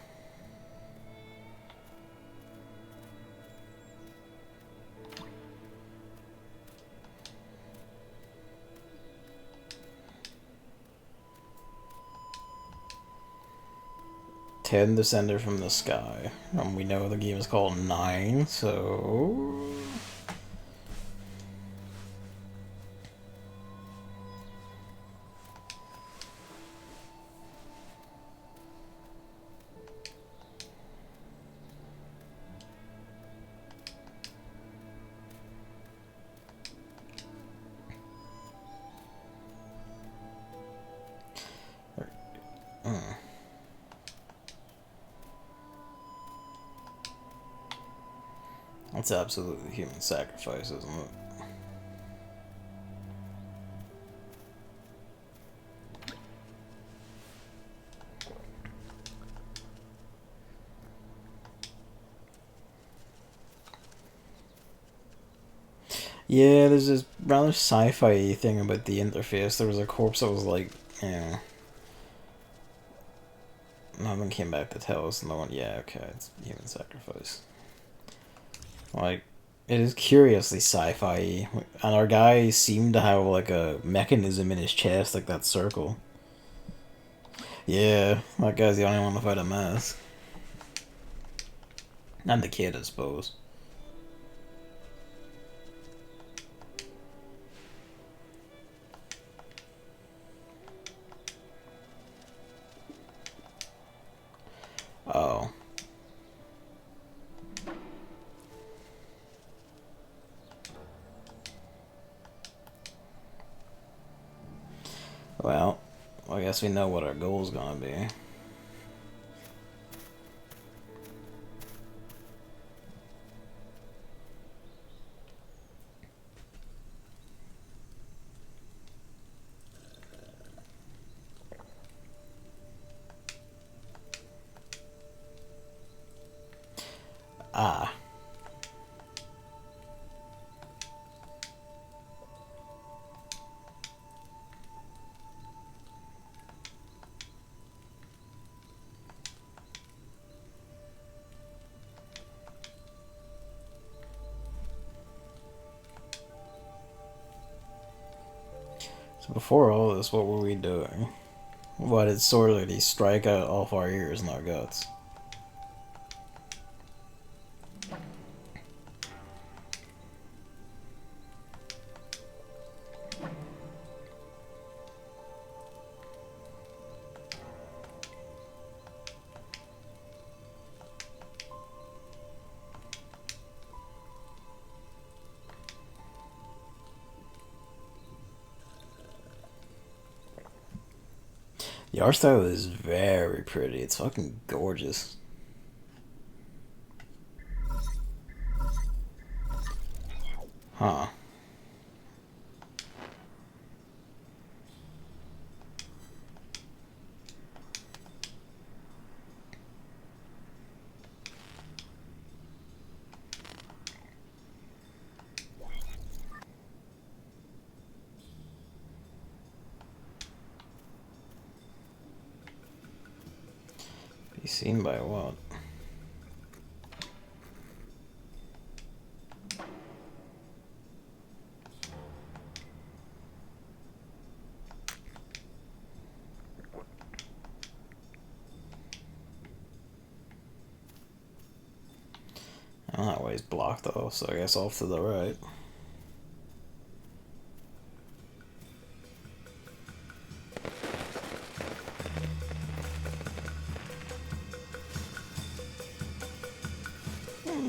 Ten descended from the sky. We know the game is called 9, so... That's absolutely human sacrifice, isn't it? Yeah, there's this rather sci-fi thing about the interface. There was a corpse that was like, you know... No one came back to tell us, no one... Yeah, okay, it's human sacrifice. Like, it is curiously sci-fi, and our guy seemed to have like a mechanism in his chest, like that circle. Yeah, that guy's the only one without a mask. And the kid, I suppose. Oh. Well, I guess we know what our goal's gonna be. Ah. So before all this, what were we doing? Why did Sword Lady strike out all of our ears and our guts? The art style is very pretty. It's fucking gorgeous. Huh. Be seen by what? he's blocked off, so I guess off to the right.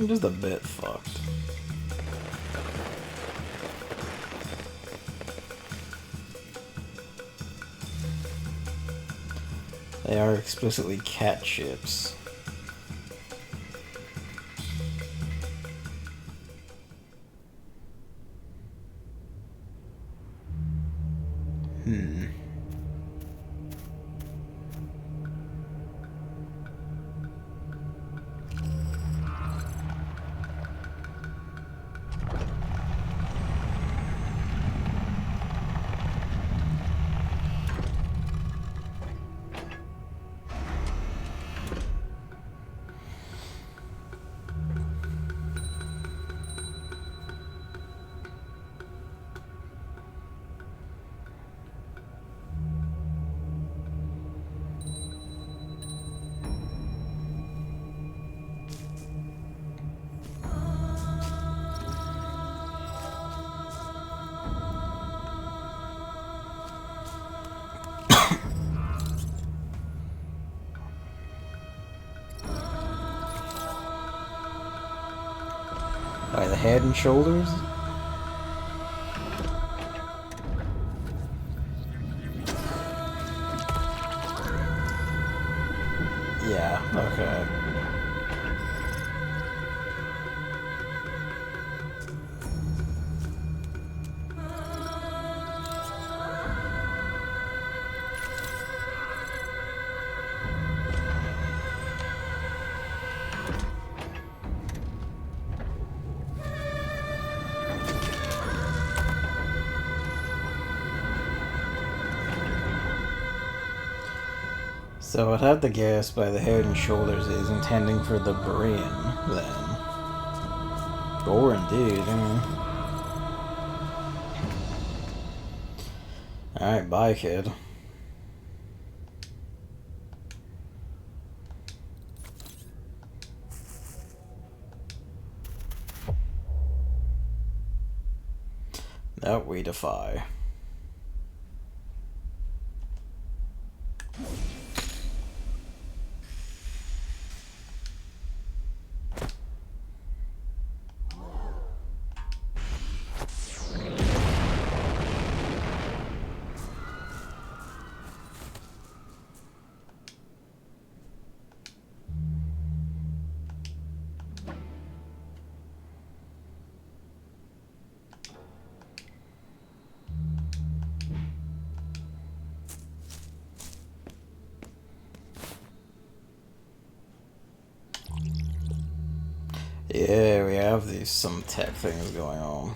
Just a bit fucked. They are explicitly cat ships. By the head and shoulders? Yeah, okay. So I'd have to guess by the head and shoulders is intending for the brain, then. Or indeed, Alright, bye, kid. That we defy. Yeah, we have some tech things going on.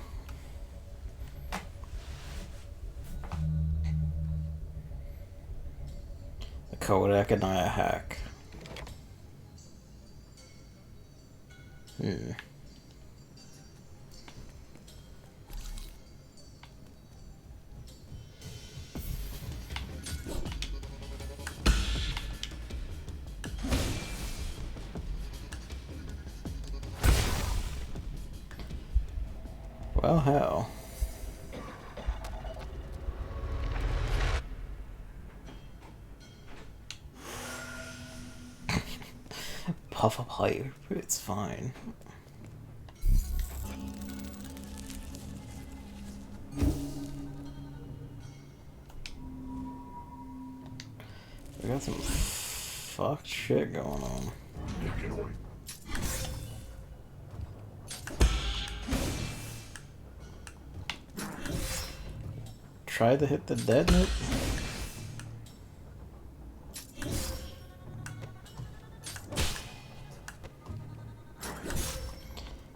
A Kodak and I a hack. Well, hell. Puff up higher, it's fine. We got some fucked shit going on. Try to hit the dead note.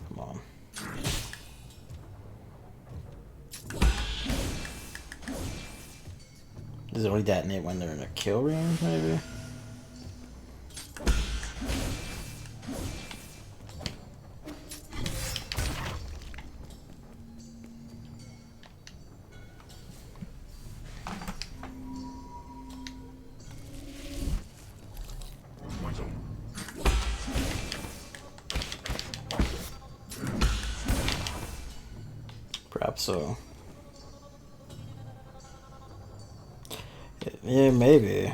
Come on. Does it only detonate when they're in a kill range, maybe? so yeah, maybe.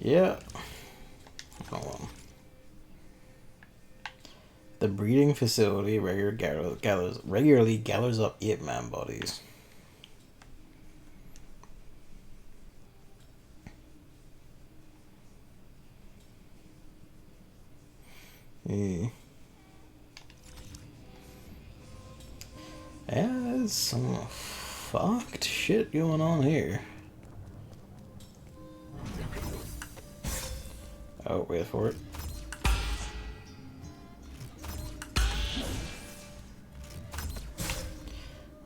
Yeah. Oh, well. The breeding facility regularly gathers up ape-man bodies. Yeah, there's some fucked shit going on here. Oh, wait for it.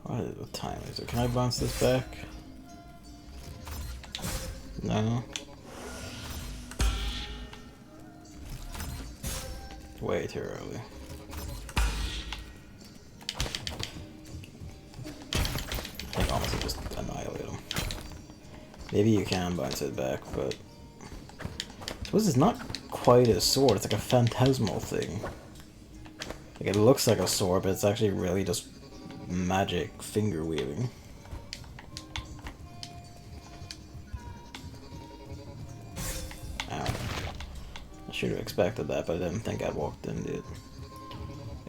What time is it? Can I bounce this back? No. Way too early. I think honestly just annihilate him. Maybe you can bounce it back, but I suppose it's not quite a sword, it's like a phantasmal thing. Like, it looks like a sword, but it's actually really just magic finger waving. Ow. I should have expected that, but I didn't think I walked into it.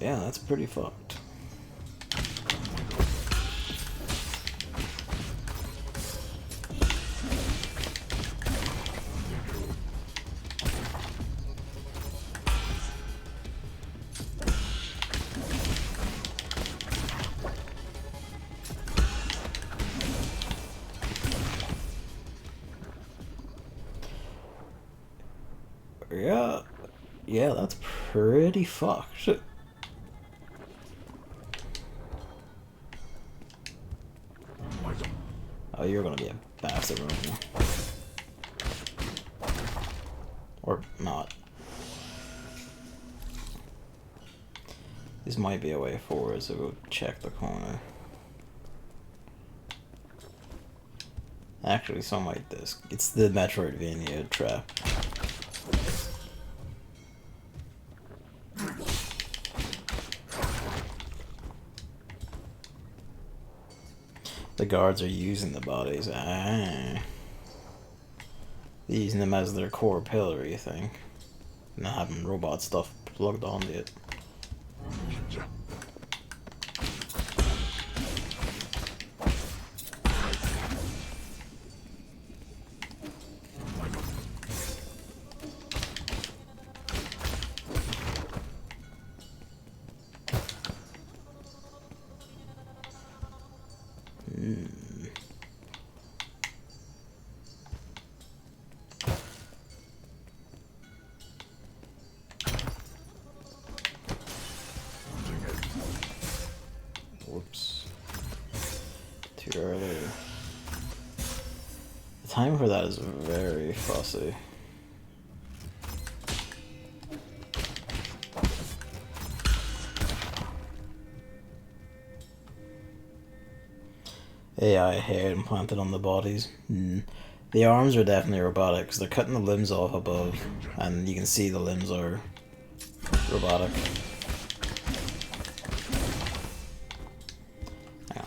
Yeah, that's pretty fucked. Yeah, that's pretty fucked. Oh, you're gonna be a bastard, aren't you? Or not. This might be a way forward, so we'll check the corner. Actually, so might this. It's the Metroidvania trap. The guards are using the bodies. Ah. They're using them as their core pillar, you think? Not having robot stuff plugged onto it. Whoops. Too early. The time for that is very fussy. AI hair implanted on the bodies. The arms are definitely robotic because they're cutting the limbs off above, and you can see the limbs are robotic.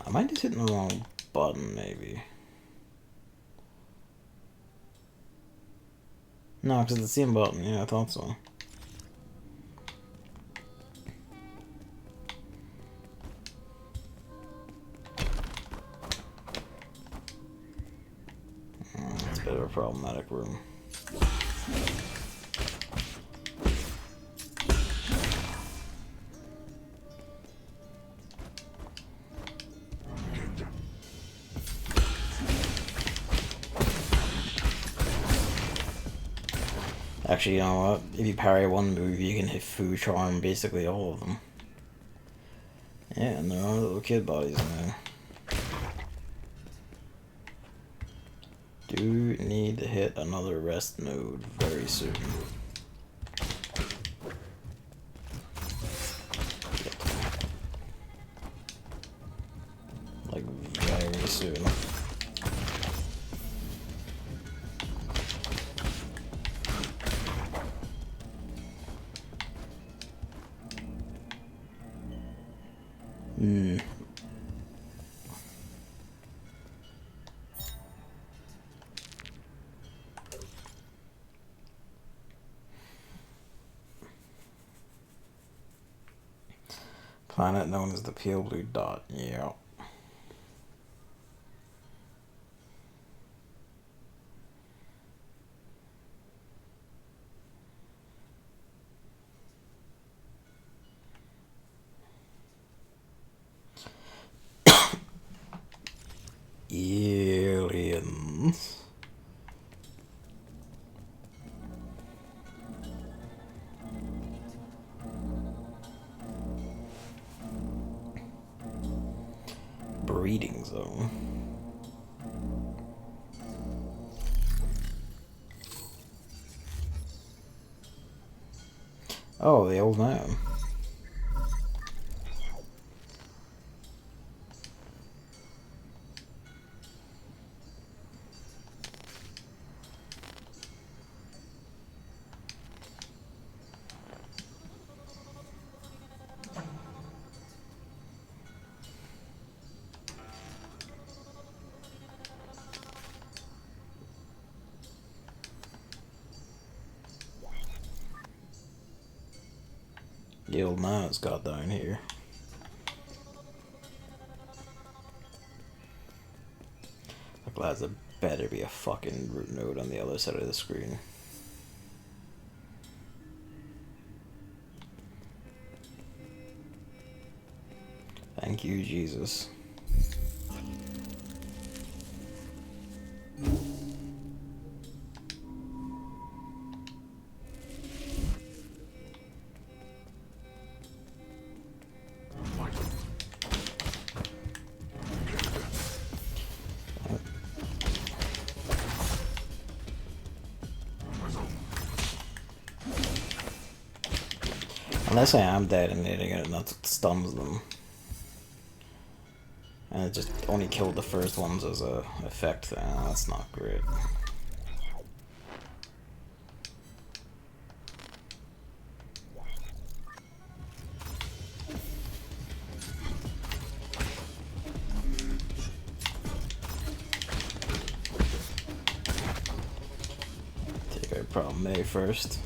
I might just hitting the wrong button, maybe. No, because it's the same button. Yeah, I thought so. It's a bit of a problematic room. Actually, you know what? If you parry one move, you can hit Fu Charm basically all of them. Yeah, and there are little kid bodies in there. Do need to hit another rest node very soon. Like, very soon. Planet known as the pale blue dot. Yeah. Aliens. Breeding zone. Oh, the old man. The old man's got down here. I'm glad there better be a fucking root node on the other side of the screen. Thank you, Jesus. Unless I am detonating it and that's what stuns them. And it just only killed the first ones as a effect. That's not great. Take out problem A first.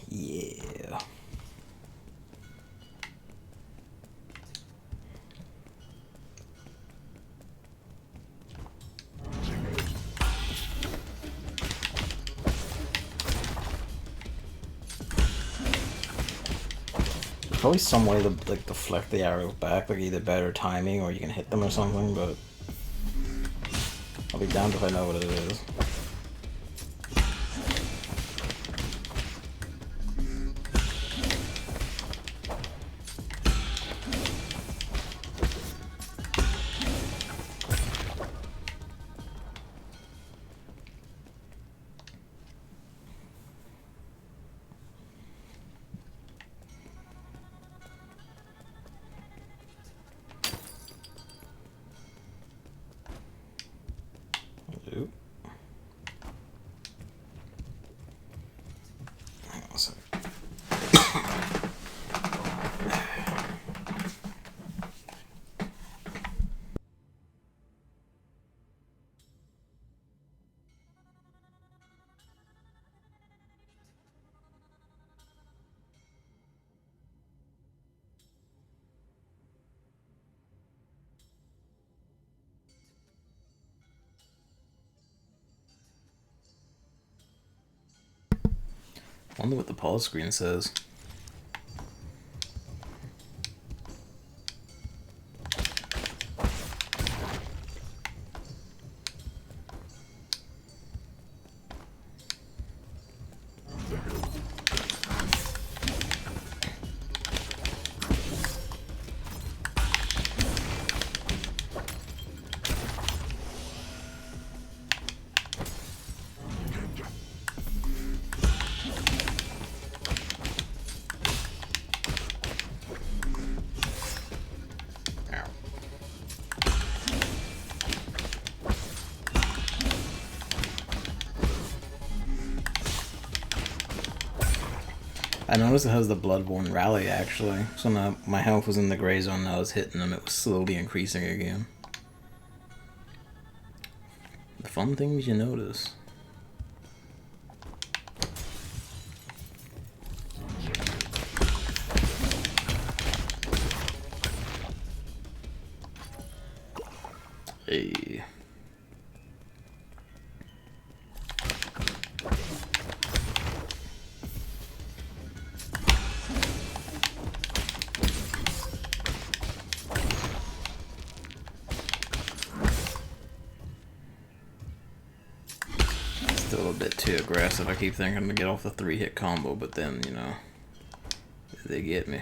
Yeah. Probably some way to like deflect the arrows back, like either better timing or you can hit them or something, but I'll be damned if I know what it is. Oop. Wonder what the pause screen says. I noticed it has the Bloodborne rally actually, so now my health was in the gray zone and I was hitting them, it was slowly increasing again. The fun things you notice. Hey. Still a bit too aggressive. I keep thinking to get off the 3-hit combo, but then, you know, they get me.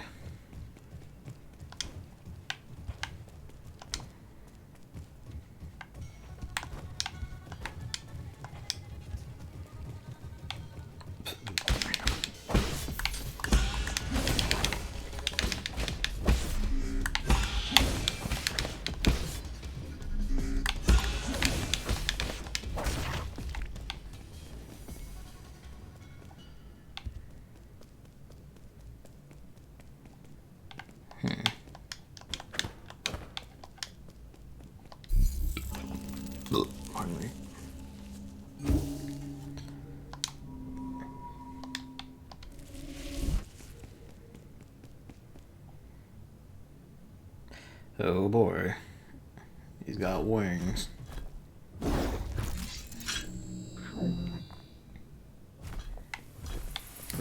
Pardon me. Oh boy. He's got wings.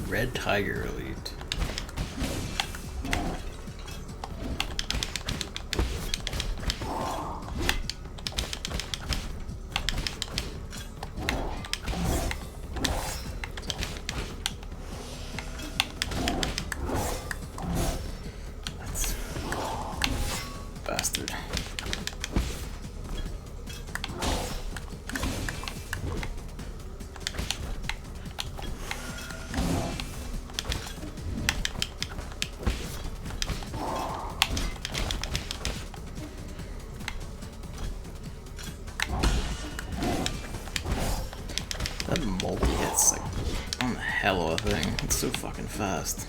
Red Tiger Elite. Bastard. That multi hits like on the hell of a thing. It's so fucking fast.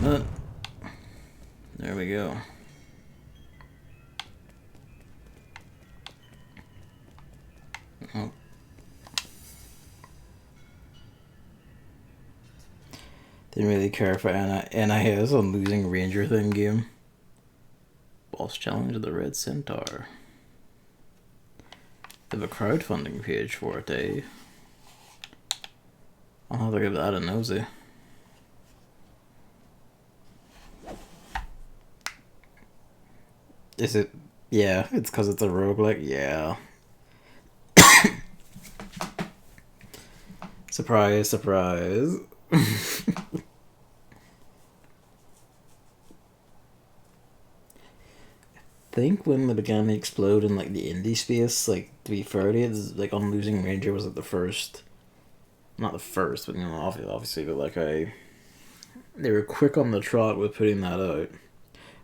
But there we go. Oh. Didn't really care for NIS on losing Ranger thing game. Boss challenge of the Red Centaur. They have a crowdfunding page for it, eh? I'll have to give that a nosy. Is it? Yeah, it's because it's a roguelike. Yeah. Surprise, surprise. I think when they began to explode in like the indie space, like to be fair, it's like on Losing Ranger was like the first, not the first, but you know, obviously, but like they were quick on the trot with putting that out.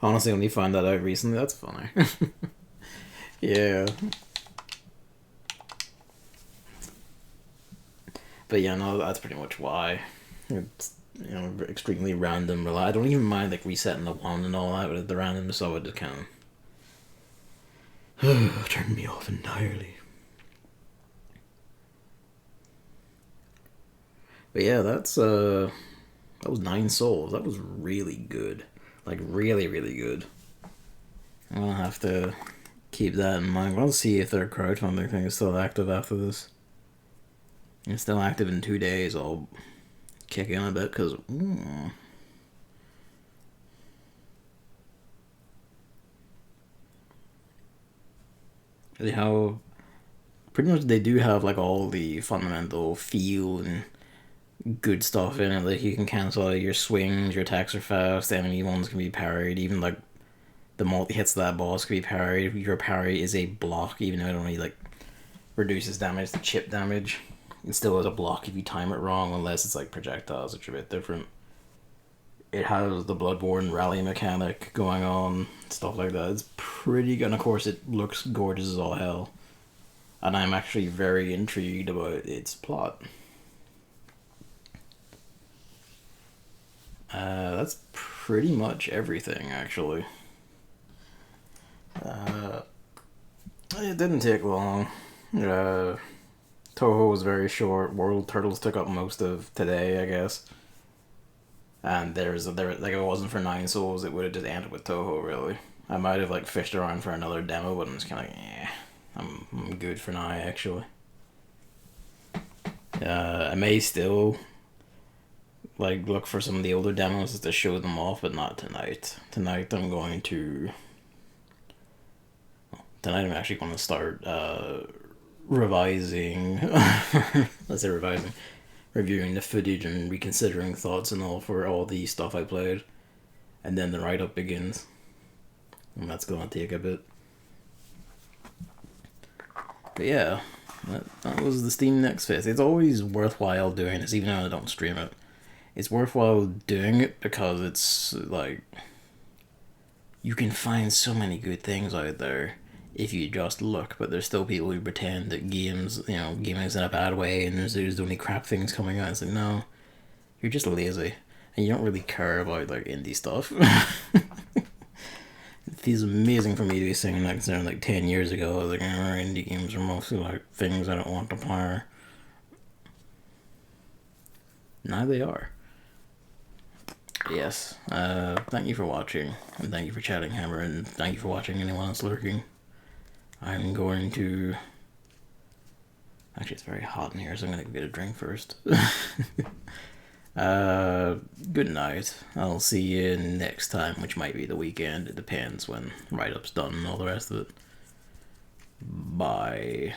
Honestly, only found that out recently. That's funny. Yeah. But yeah, no, that's pretty much why. It's, you know, extremely random. I don't even mind like resetting the wand and all that, but the random stuff would just kind of turned me off entirely. But yeah, that's That was 9 souls. That was really good. Like, really, really good. I'm gonna have to keep that in mind. We'll see if their crowdfunding thing is still active after this. It's still active in 2 days. I'll kick in a bit, because... They have... Pretty much they do have, like, all the fundamental feel and good stuff in it. Like, you can cancel out your swings, your attacks are fast, enemy ones can be parried, even, like, the multi-hits of that boss can be parried. Your parry is a block, even though it only, like, reduces damage to chip damage. It still is a block if you time it wrong, unless it's, like, projectiles, which are a bit different. It has the Bloodborne rally mechanic going on, stuff like that. It's pretty good, and of course it looks gorgeous as all hell. And I'm actually very intrigued about its plot. That's pretty much everything, actually. It didn't take long. Touhou was very short. World Turtles took up most of today, I guess. And like, if it wasn't for 9 souls, it would have just ended with Touhou, really. I might have, like, fished around for another demo, but I'm just kind of like, yeah, I'm good for now, actually. I may still, like, look for some of the older demos to show them off, but not tonight. Tonight I'm actually going to start, revising, let's say revising, reviewing the footage and reconsidering thoughts and all for all the stuff I played. And then the write-up begins. And that's going to take a bit. But yeah, that was the Steam Next Fest. It's always worthwhile doing this, even though I don't stream it. It's worthwhile doing it because it's, like, you can find so many good things out there if you just look, but there's still people who pretend that gaming is in a bad way and there's only crap things coming out. It's like, no, you're just lazy and you don't really care about, like, indie stuff. It feels amazing for me to be saying that, considering, like, 10 years ago, I was like, indie games are mostly, like, things I don't want to play. Now they are. Yes, thank you for watching, and thank you for chatting, Hammer, and thank you for watching anyone else lurking. I'm going to... Actually, it's very hot in here, so I'm going to get a drink first. Good night. I'll see you next time, which might be the weekend. It depends when write-up's done and all the rest of it. Bye.